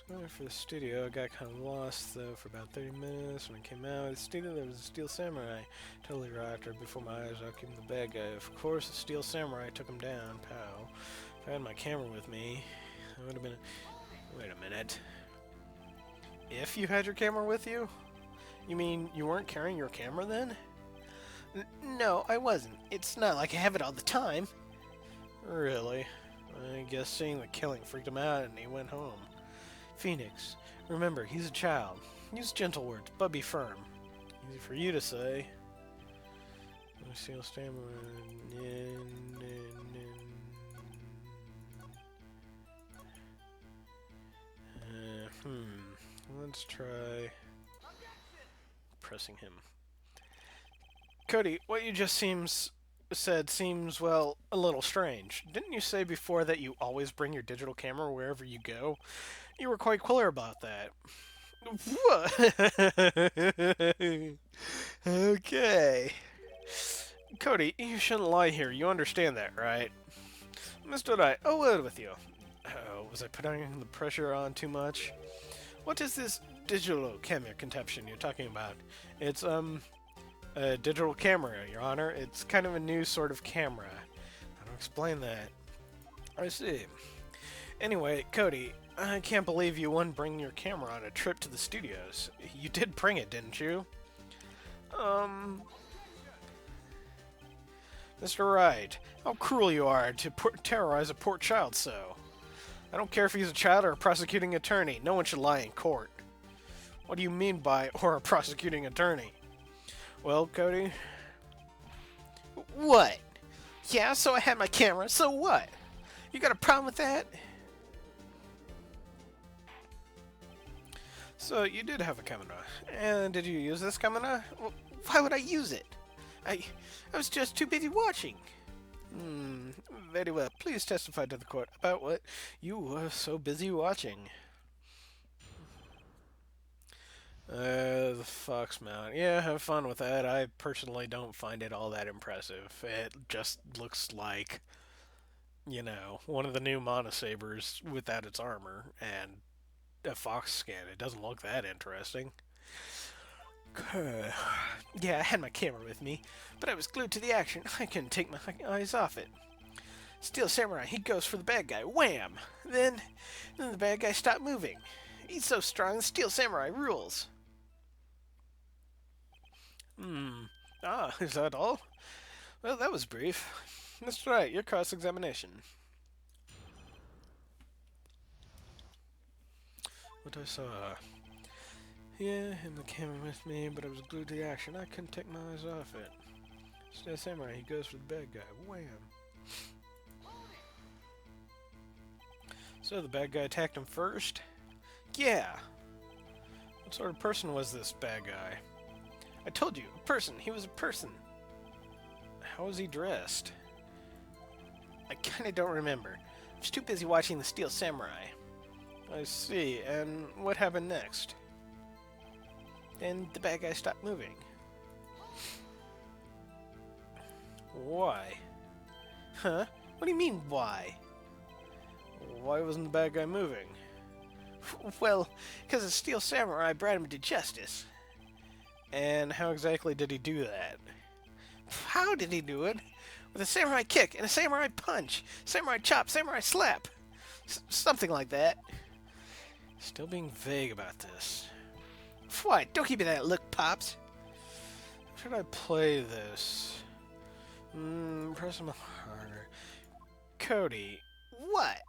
Going for the studio, I got kind of lost though for about 30 minutes. When I came out of the studio, there was a Steel Samurai. Totally rocked her before my eyes. Out came the bad guy. Of course, the Steel Samurai took him down. Pow. If I had my camera with me, I would have been. Wait a minute. If you had your camera with you? You mean you weren't carrying your camera then? No, I wasn't. It's not like I have it all the time. Really? I guess seeing the killing freaked him out and he went home. Phoenix, remember, he's a child. Use gentle words, but be firm. Easy for you to say. Let me see, I'll stand Let's try pressing him. Cody, what you just seems said seems, well, a little strange. Didn't you say before that you always bring your digital camera wherever you go? You were quite clear about that. What? Okay. Cody, you shouldn't lie here. You understand that, right? Mr. Wright, a word with you. Oh, was I putting the pressure on too much? What is this digital camera contraption you're talking about? It's, a digital camera, Your Honor. It's kind of a new sort of camera. How to explain that? I see. Anyway, Cody, I can't believe you wouldn't bring your camera on a trip to the studios. You did bring it, didn't you? Um, Mr. Wright, how cruel you are to terrorize a poor child so. I don't care if he's a child or a prosecuting attorney. No one should lie in court. What do you mean by, or a prosecuting attorney? Well, Cody, What? Yeah, so I had my camera, so what? You got a problem with that? so you did have a camera. And did you use this camera? Well, why would I use it? I was just too busy watching. Hmm, very well. Please testify to the court about what you were so busy watching. The Fox Mount. Yeah, have fun with that. I personally don't find it all that impressive. It just looks like, one of the new Monosabers without its armor and a fox skin. It doesn't look that interesting. Yeah, I had my camera with me, but I was glued to the action. I couldn't take my eyes off it. Steel Samurai, he goes for the bad guy. Wham! Then the bad guy stopped moving. He's so strong, the Steel Samurai rules. Hmm. Ah, is that all? Well, that was brief. That's right, your cross-examination. What I saw. Yeah, and the camera with me, but I was glued to the action. I couldn't take my eyes off it. Steel Samurai, he goes for the bad guy. Wham! So the bad guy attacked him first? Yeah. What sort of person was this bad guy? I told you, a person. He was a person. How was he dressed? I kinda don't remember. I was too busy watching the Steel Samurai. I see, and what happened next? Then the bad guy stopped moving. Why? Huh? What do you mean, why? Why wasn't the bad guy moving? Well, because the Steel Samurai brought him to justice. And how exactly did he do that? How did he do it? With a samurai kick and a samurai punch, samurai chop, samurai slap. Something like that. Still being vague about this. What? Don't give me that look, Pops. How should I play this? Press him harder. Cody. What?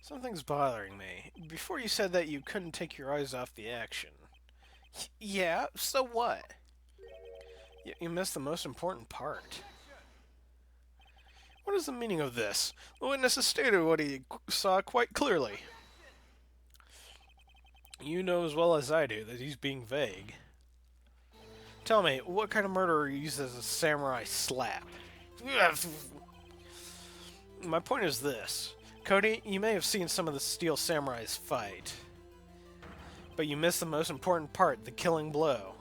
Something's bothering me. Before you said that you couldn't take your eyes off the action. Yeah, so what? You missed the most important part. What is the meaning of this? The witness has stated what he saw quite clearly. You know as well as I do that he's being vague. Tell me, what kind of murderer uses a samurai slap? My point is this. Cody, you may have seen some of the Steel Samurais fight, but you missed the most important part, the killing blow.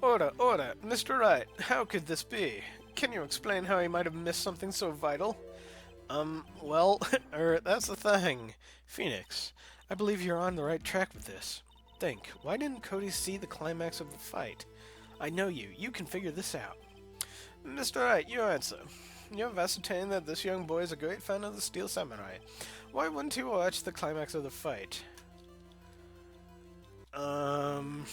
Order, Mr. Wright, how could this be? Can you explain how he might have missed something so vital? Well, that's the thing. Phoenix, I believe you're on the right track with this. Think, why didn't Cody see the climax of the fight? I know you. You can figure this out. Mr. Wright, you answer. You have ascertained that this young boy is a great fan of the Steel Samurai. Why wouldn't he watch the climax of the fight? Hmm.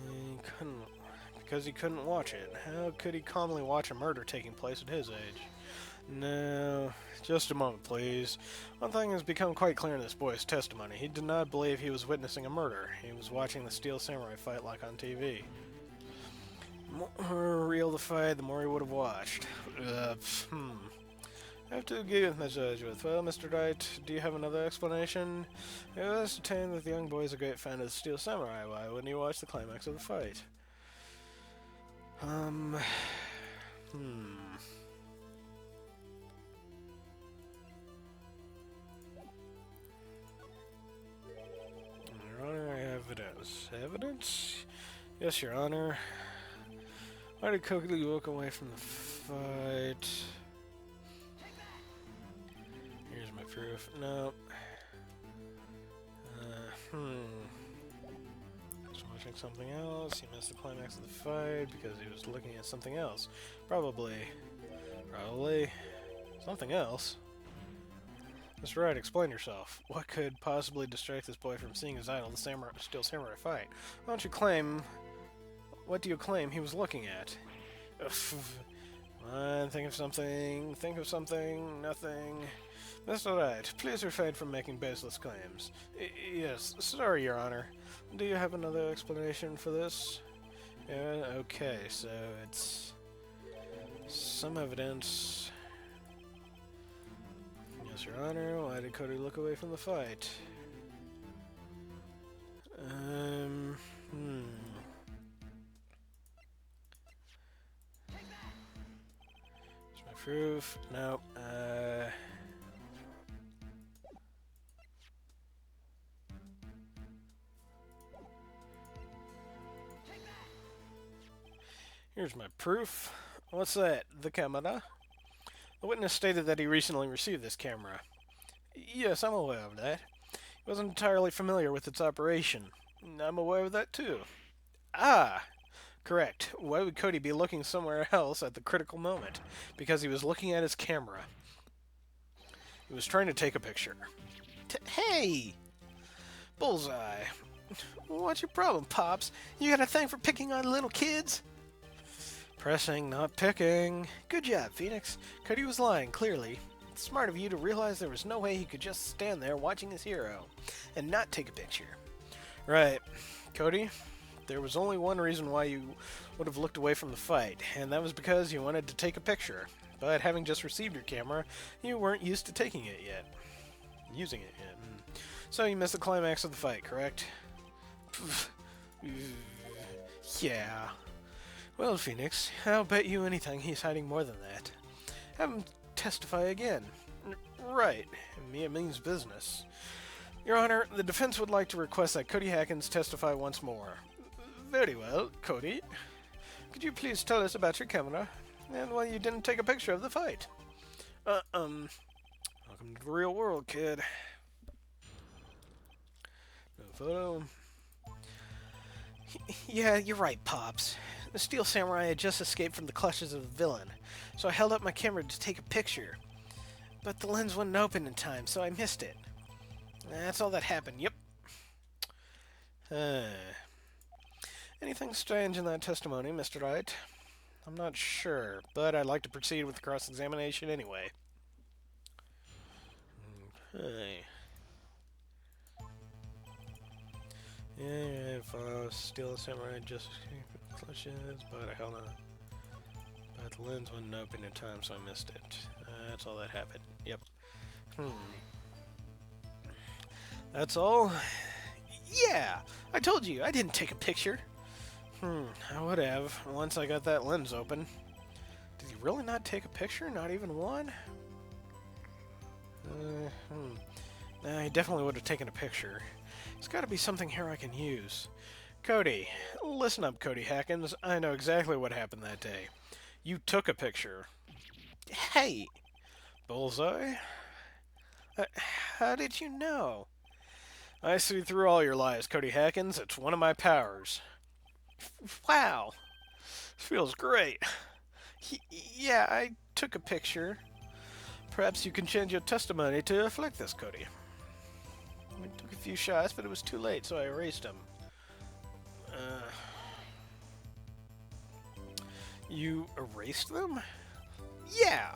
He couldn't, because he couldn't watch it. How could he calmly watch a murder taking place at his age? No, just a moment, please. One thing has become quite clear in this boy's testimony. He did not believe he was witnessing a murder. He was watching the Steel Samurai fight like on TV. The more real the fight, the more he would have watched. I have to agree with Mr. Edgeworth. Well, Mr. Wright, do you have another explanation? It was ascertained that the young boy is a great fan of the Steel Samurai. Why wouldn't he watch the climax of the fight? Hmm. Your Honor, I have evidence. Evidence? Yes, Your Honor. Why did Coakley walk away from the fight? Here's my proof. No. Was watching something else. He missed the climax of the fight because he was looking at something else. Probably. Something else. Mr. Wright, explain yourself. What could possibly distract this boy from seeing his idol, the Steel Samurai fight? What do you claim he was looking at? Come on, think of something. Think of something. Nothing. Mr. Wright, please refrain from making baseless claims. Yes, sorry, Your Honor. Do you have another explanation for this? Yeah, okay, so it's some evidence. Yes, Your Honor. Why did Cody look away from the fight? Here's my proof. No. Here's my proof. What's that? The camera? The witness stated that he recently received this camera. Yes, I'm aware of that. He wasn't entirely familiar with its operation. I'm aware of that too. Ah! Correct. Why would Cody be looking somewhere else at the critical moment? Because he was looking at his camera. He was trying to take a picture. Hey! Bullseye. What's your problem, Pops? You got a thing for picking on little kids? Pressing, not picking. Good job, Phoenix. Cody was lying, clearly. It's smart of you to realize there was no way he could just stand there watching his hero and not take a picture. Right. Cody, there was only one reason why you would have looked away from the fight, and that was because you wanted to take a picture. But having just received your camera, you weren't used to taking it yet. Using it yet. So you missed the climax of the fight, correct? Yeah. Well, Phoenix, I'll bet you anything he's hiding more than that. Have him testify again. Right. It means business. Your Honor, the defense would like to request that Cody Hackins testify once more. Very well, Cody. Could you please tell us about your camera and why you didn't take a picture of the fight? Welcome to the real world, kid. No photo. Yeah, you're right, Pops. The Steel Samurai had just escaped from the clutches of the villain, so I held up my camera to take a picture. But the lens wouldn't open in time, so I missed it. That's all that happened, yep. Anything strange in that testimony, Mr. Wright? I'm not sure, but I'd like to proceed with the cross-examination anyway. Okay. Yeah, if Steel Samurai just escaped from the clutches, but I held on. But the lens wouldn't open in time, so I missed it. That's all that happened. Yep. That's all? Yeah! I told you, I didn't take a picture. I would have, once I got that lens open. Did he really not take a picture? Not even one? Nah, he definitely would have taken a picture. There's gotta be something here I can use. Cody, listen up, Cody Hackins. I know exactly what happened that day. You took a picture. Hey! Bullseye? How did you know? I see through all your lies, Cody Hackins. It's one of my powers. Wow. Feels great. Yeah, I took a picture. Perhaps you can change your testimony to reflect this, Cody. I took a few shots, but it was too late, so I erased them. You erased them? Yeah!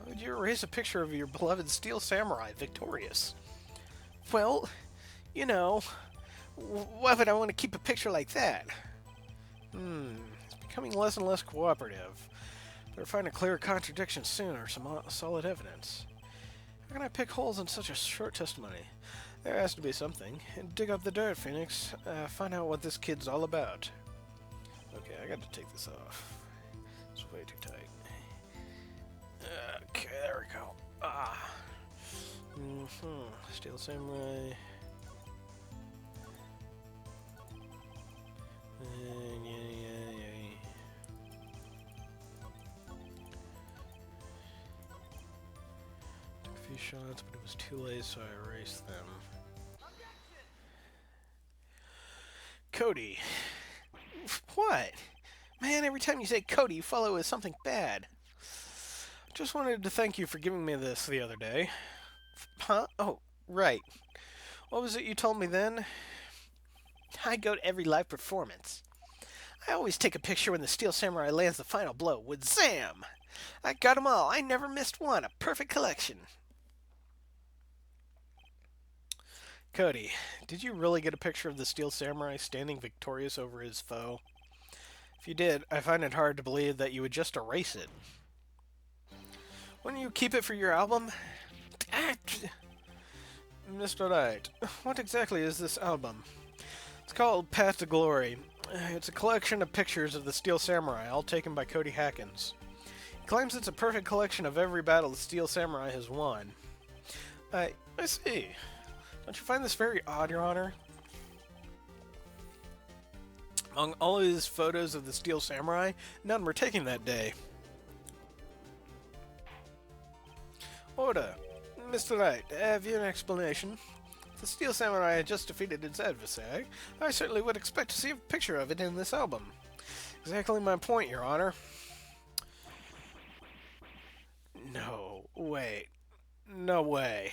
Would you erase a picture of your beloved Steel Samurai victorious? Well, you know, why would I want to keep a picture like that? It's becoming less and less cooperative. Better find a clear contradiction soon or some solid evidence. How can I pick holes in such a short testimony? There has to be something. Dig up the dirt, Phoenix. Find out what this kid's all about. Okay, I got to take this off. It's way too tight. Okay, there we go. Steel Samurai. Took a few shots, but it was too late, so I erased them. Cody. What? Man, every time you say Cody, you follow it with something bad. Just wanted to thank you for giving me this the other day. Huh? Oh, right. What was it you told me then? I go to every live performance. I always take a picture when the Steel Samurai lands the final blow with Zam! I got 'em all. I never missed one. A perfect collection. Cody, did you really get a picture of the Steel Samurai standing victorious over his foe? If you did, I find it hard to believe that you would just erase it. Wouldn't you keep it for your album? Mr. Wright, what exactly is this album? It's called Path to Glory. It's a collection of pictures of the Steel Samurai, all taken by Cody Hackins. He claims it's a perfect collection of every battle the Steel Samurai has won. I see. Don't you find this very odd, Your Honor? Among all of his photos of the Steel Samurai, none were taken that day. Order. Mr. Wright, have you an explanation? If the Steel Samurai had just defeated its adversary, I certainly would expect to see a picture of it in this album. Exactly my point, Your Honor. No, wait. No way.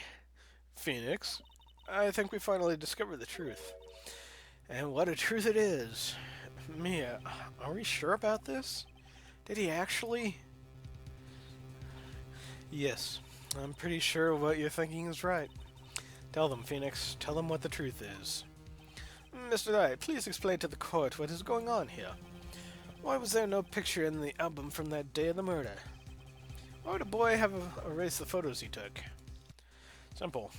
Phoenix, I think we finally discovered the truth. And what a truth it is. Mia, are we sure about this? Did he actually? Yes, I'm pretty sure what you're thinking is right. Tell them, Phoenix. Tell them what the truth is. Mr. Wright, please explain to the court what is going on here. Why was there no picture in the album from that day of the murder? Why would a boy have erased the photos he took? Simple.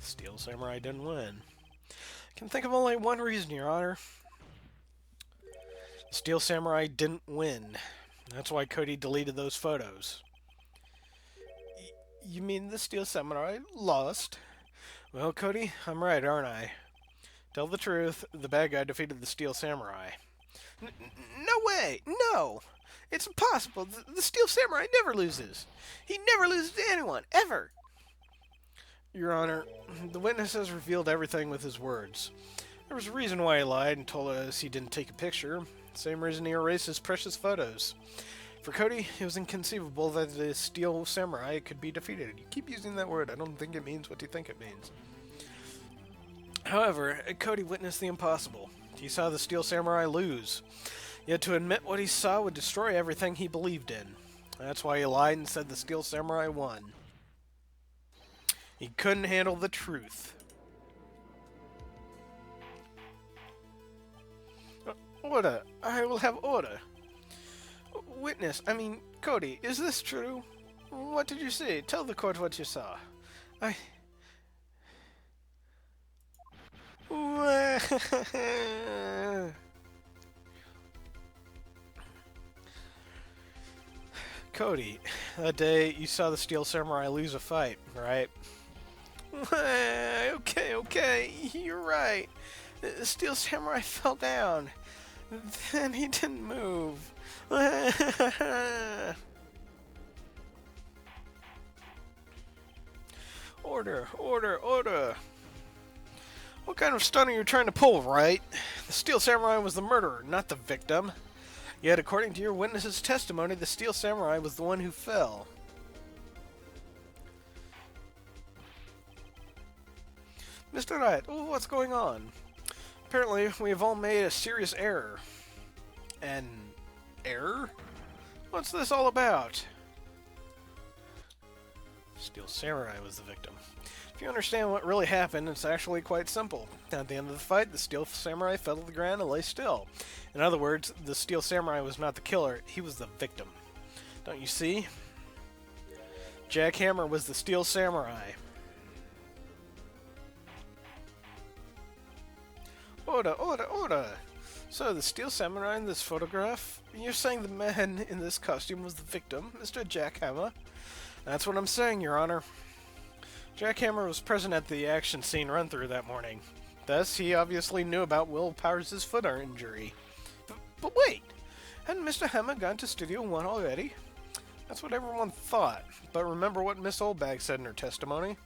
Steel Samurai didn't win. I can think of only one reason, Your Honor. Steel Samurai didn't win. That's why Cody deleted those photos. You mean the Steel Samurai lost? Well, Cody, I'm right, aren't I? Tell the truth, the bad guy defeated the Steel Samurai. No way! No! It's impossible. The Steel Samurai never loses. He never loses to anyone, ever. Your Honor, the witness has revealed everything with his words. There was a reason why he lied and told us he didn't take a picture. Same reason he erased his precious photos. For Cody, it was inconceivable that the Steel Samurai could be defeated. You keep using that word. I don't think it means what you think it means. However, Cody witnessed the impossible. He saw the Steel Samurai lose. Yet to admit what he saw would destroy everything he believed in. That's why he lied and said the Steel Samurai won. He couldn't handle the truth. Order. I will have order. Witness, Cody, is this true? What did you see? Tell the court what you saw. Cody, that day you saw the Steel Samurai lose a fight, right? Okay, you're right. The Steel Samurai fell down. Then he didn't move. Order. What kind of stunt are you trying to pull, Wright? The Steel Samurai was the murderer, not the victim. Yet, according to your witness's testimony, the Steel Samurai was the one who fell. Mr. Wright, what's going on? Apparently, we have all made a serious error. An error? What's this all about? Steel Samurai was the victim. If you understand what really happened, it's actually quite simple. At the end of the fight, the Steel Samurai fell to the ground and lay still. In other words, the Steel Samurai was not the killer, he was the victim. Don't you see? Jack Hammer was the Steel Samurai. Order! So, the Steel Samurai in this photograph? You're saying the man in this costume was the victim, Mr. Jack Hammer? That's what I'm saying, Your Honor. Jack Hammer was present at the action scene run-through that morning. Thus, he obviously knew about Will Powers' foot injury. But wait! Hadn't Mr. Hammer gone to Studio 1 already? That's what everyone thought. But remember what Miss Oldbag said in her testimony?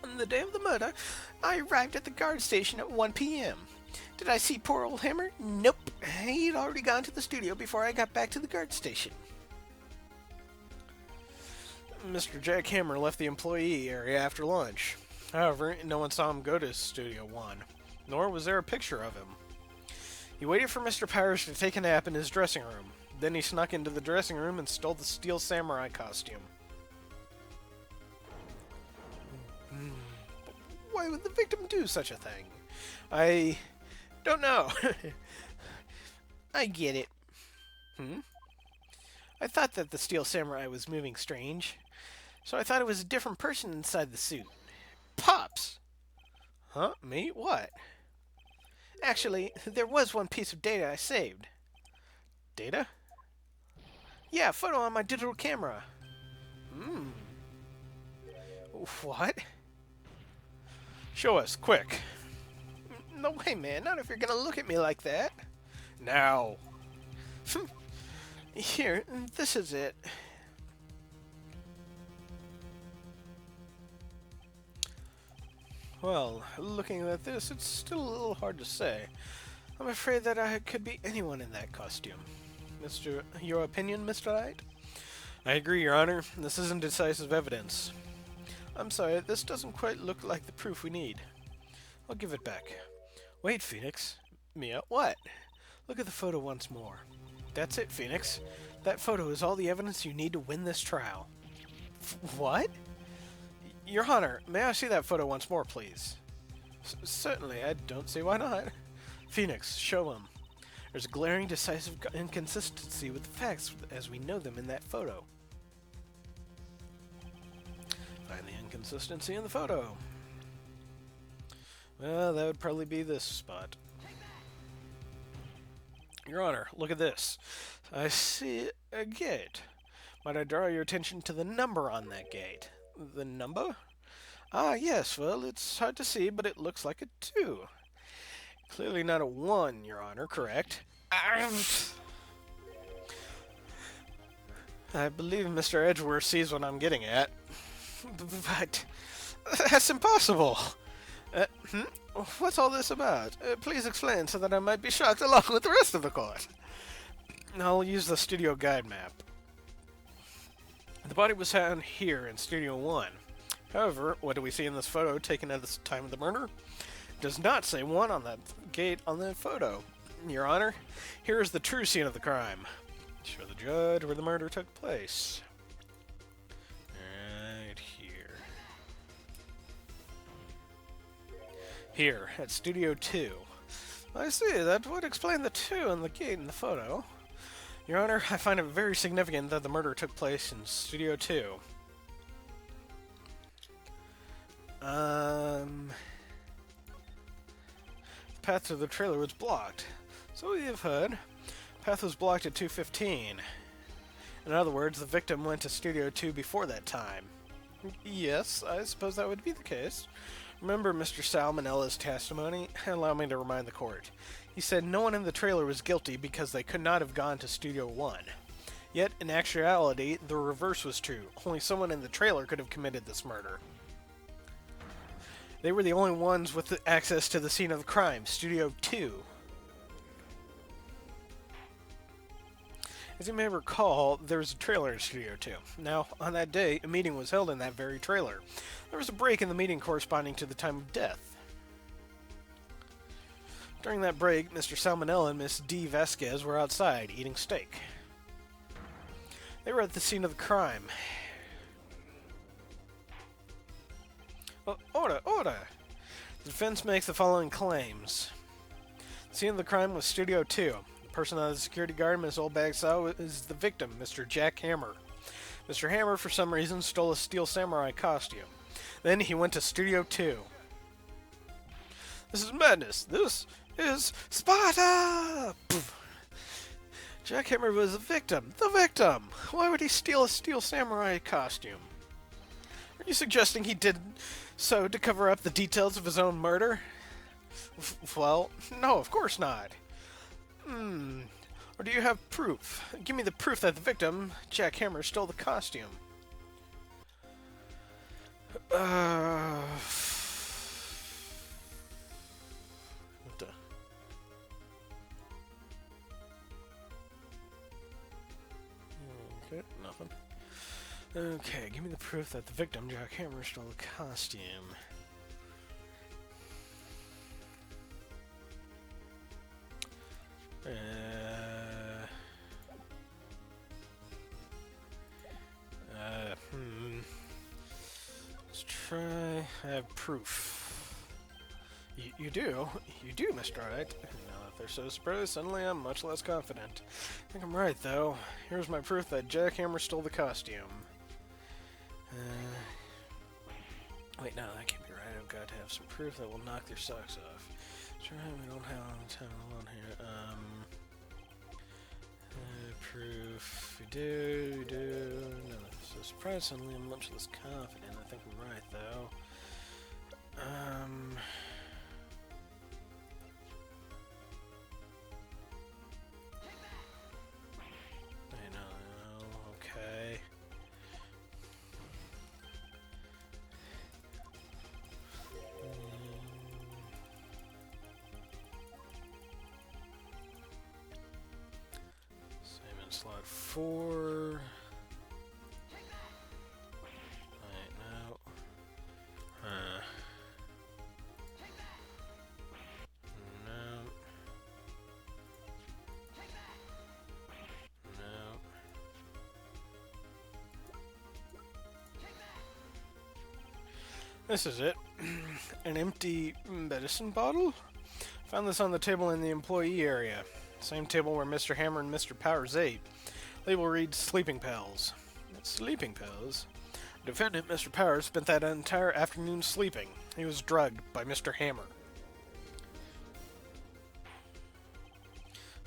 On the day of the murder, I arrived at the guard station at 1 p.m. Did I see poor old Hammer? Nope. He'd already gone to the studio before I got back to the guard station. Mr. Jack Hammer left the employee area after lunch. However, no one saw him go to Studio 1, nor was there a picture of him. He waited for Mr. Powers to take a nap in his dressing room. Then he snuck into the dressing room and stole the Steel Samurai costume. Why would the victim do such a thing? I don't know. I get it. I thought that the Steel Samurai was moving strange, so I thought it was a different person inside the suit. Pops! Huh? Me? What? Actually, there was one piece of data I saved. Data? Yeah, a photo on my digital camera. What? Show us, quick. No way, man. Not if you're gonna look at me like that. Now. Here, this is it. Well, looking at this, it's still a little hard to say. I'm afraid that I could be anyone in that costume. Your opinion, Mr. Wright? I agree, Your Honor. This isn't decisive evidence. I'm sorry, this doesn't quite look like the proof we need. I'll give it back. Wait, Phoenix. Mia, what? Look at the photo once more. That's it, Phoenix. That photo is all the evidence you need to win this trial. What? Your Honor, may I see that photo once more, please? Certainly, I don't see why not. Phoenix, show him. There's a glaring, decisive inconsistency with the facts as we know them in that photo. Find the inconsistency in the photo. Well, that would probably be this spot. Your Honor, look at this. I see a gate. Might I draw your attention to the number on that gate? The number? Ah, yes, well, it's hard to see, but it looks like a 2. Clearly not a 1, Your Honor, correct? I believe Mr. Edgeworth sees what I'm getting at. But that's impossible. What's all this about? Please explain so that I might be shocked along with the rest of the court. I'll use the studio guide map. The body was found here in Studio 1. However, what do we see in this photo taken at the time of the murder? It does not say 1 on that gate on the photo. Your Honor, here is the true scene of the crime. Show the judge where the murder took place. Right here. Here, at Studio 2. I see, that would explain the 2 on the gate in the photo. Your Honor, I find it very significant that the murder took place in Studio 2. The path to the trailer was blocked. So we have heard. The path was blocked at 2:15. In other words, the victim went to Studio 2 before that time. Yes, I suppose that would be the case. Remember Mr. Salmonella's testimony? Allow me to remind the court. He said no one in the trailer was guilty because they could not have gone to Studio 1. Yet, in actuality, the reverse was true. Only someone in the trailer could have committed this murder. They were the only ones with access to the scene of the crime, Studio 2. As you may recall, there was a trailer in Studio 2. Now, on that day, a meeting was held in that very trailer. There was a break in the meeting corresponding to the time of death. During that break, Mr. Salmonella and Miss D. Vasquez were outside, eating steak. They were at the scene of the crime. Order, order! The defense makes the following claims. The scene of the crime was Studio 2. The person that the security guard Miss Oldbag saw is the victim, Mr. Jack Hammer. Mr. Hammer, for some reason, stole a Steel Samurai costume. Then he went to Studio 2. This is madness. This is Sparta! Pfft. Jack Hammer was the victim. The victim! Why would he steal a Steel Samurai costume? Are you suggesting he did so to cover up the details of his own murder? Well, no, of course not. Or do you have proof? Give me the proof that the victim, Jack Hammer, stole the costume. What the? Okay, nothing. Okay, give me the proof that the victim, Jack Hammer, stole the costume. Let's try. I have proof. You do? You do, Mr. Wright. Now, if they're so surprised, suddenly I'm much less confident. I think I'm right, though. Here's my proof that Jack Hammer stole the costume. Wait, no, that can't be right. I've got to have some proof that will knock their socks off. Sure, we don't have a lot of time alone here. Proof. We do. No, so surprised suddenly I'm much less confident. I think I'm right, though. I know, okay. Slot 4. Right now. No. No. This is it. An empty medicine bottle? Found this on the table in the employee area. Same table where Mr. Hammer and Mr. Powers ate. Label reads Sleeping Pills. Sleeping Pills? The defendant, Mr. Powers, spent that entire afternoon sleeping. He was drugged by Mr. Hammer.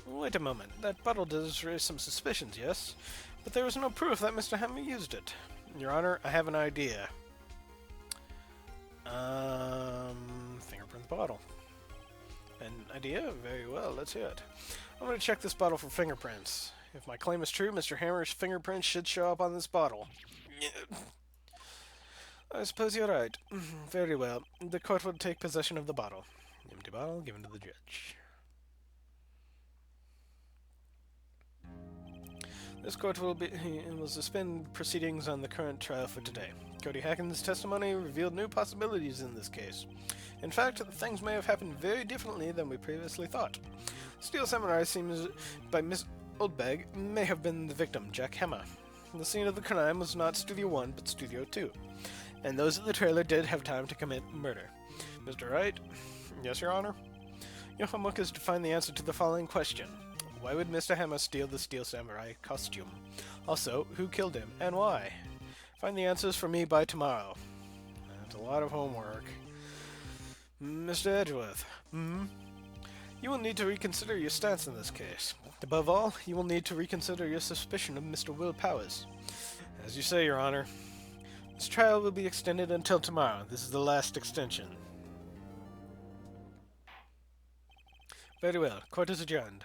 Wait a moment. That bottle does raise some suspicions, yes? But there was no proof that Mr. Hammer used it. Your Honor, I have an idea. Fingerprint the bottle. An idea? Very well, let's hear it. I'm going to check this bottle for fingerprints. If my claim is true, Mr. Hammer's fingerprints should show up on this bottle. I suppose you're right. Very well. The court will take possession of the bottle. Empty bottle given to the judge. This court will suspend proceedings on the current trial for today. Cody Hacken's testimony revealed new possibilities in this case. In fact, things may have happened very differently than we previously thought. Steel Samurai seems by Miss Oldbag may have been the victim, Jack Hammer. The scene of the crime was not Studio 1, but Studio 2. And those in the trailer did have time to commit murder. Mr. Wright? Yes, Your Honor? Your homework is to find the answer to the following question. Why would Mr. Hammer steal the Steel Samurai costume? Also, who killed him, and why? Find the answers for me by tomorrow. That's a lot of homework. Mr. Edgeworth, You will need to reconsider your stance in this case. Above all, you will need to reconsider your suspicion of Mr. Will Powers. As you say, Your Honor, this trial will be extended until tomorrow. This is the last extension. Very well. Court is adjourned.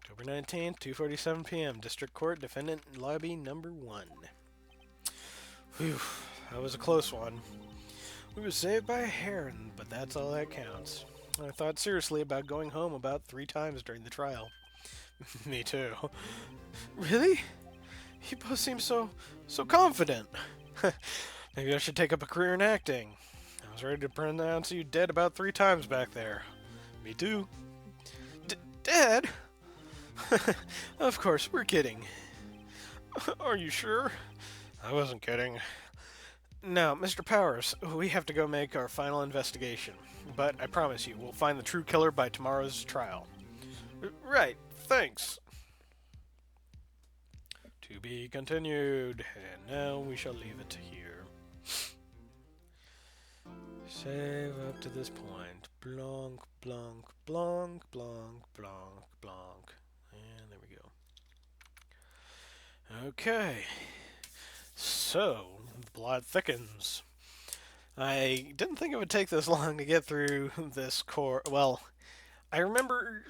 October 19th, 2:47 p.m. District Court, Defendant Lobby Number 1. Whew, that was a close one. We were saved by a hair, but that's all that counts. I thought seriously about going home about 3 times during the trial. Me too. Really? You both seem so confident. Maybe I should take up a career in acting. I was ready to pronounce you dead about 3 times back there. Me too. Dead? Of course, we're kidding. Are you sure? I wasn't kidding. Now, Mr. Powers, we have to go make our final investigation. But I promise you, we'll find the true killer by tomorrow's trial. Right, thanks. To be continued. And now we shall leave it here. Save up to this point. Blonk, blonk, blonk, blonk, blonk, blonk. And there we go. Okay. So, the plot thickens. I didn't think it would take this long to get through this core. Well, I remember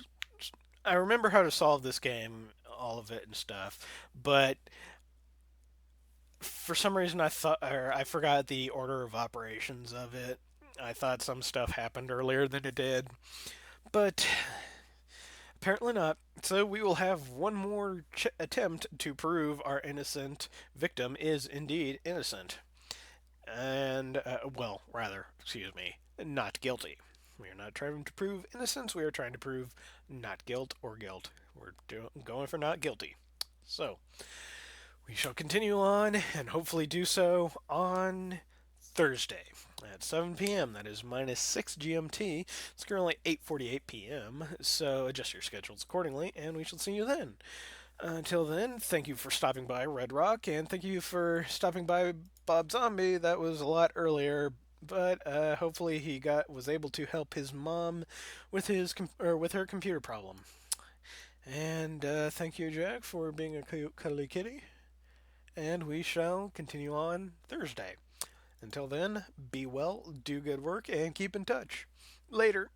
I remember how to solve this game, all of it and stuff, but for some reason I forgot the order of operations of it. I thought some stuff happened earlier than it did, but apparently not. So we will have one more attempt to prove our innocent victim is indeed innocent. And, well, rather, excuse me, not guilty. We are not trying to prove innocence, we are trying to prove not guilt or guilt. We're going for not guilty. So, we shall continue on and hopefully do so on Thursday at 7 p.m. That is minus 6 GMT. It's currently 8:48 p.m. So adjust your schedules accordingly, and we shall see you then. Until then, thank you for stopping by Red Rock, and thank you for stopping by Bob Zombie. That was a lot earlier, but hopefully he was able to help his mom with with her computer problem. And thank you, Jack, for being a cuddly kitty. And we shall continue on Thursday. Until then, be well, do good work, and keep in touch. Later.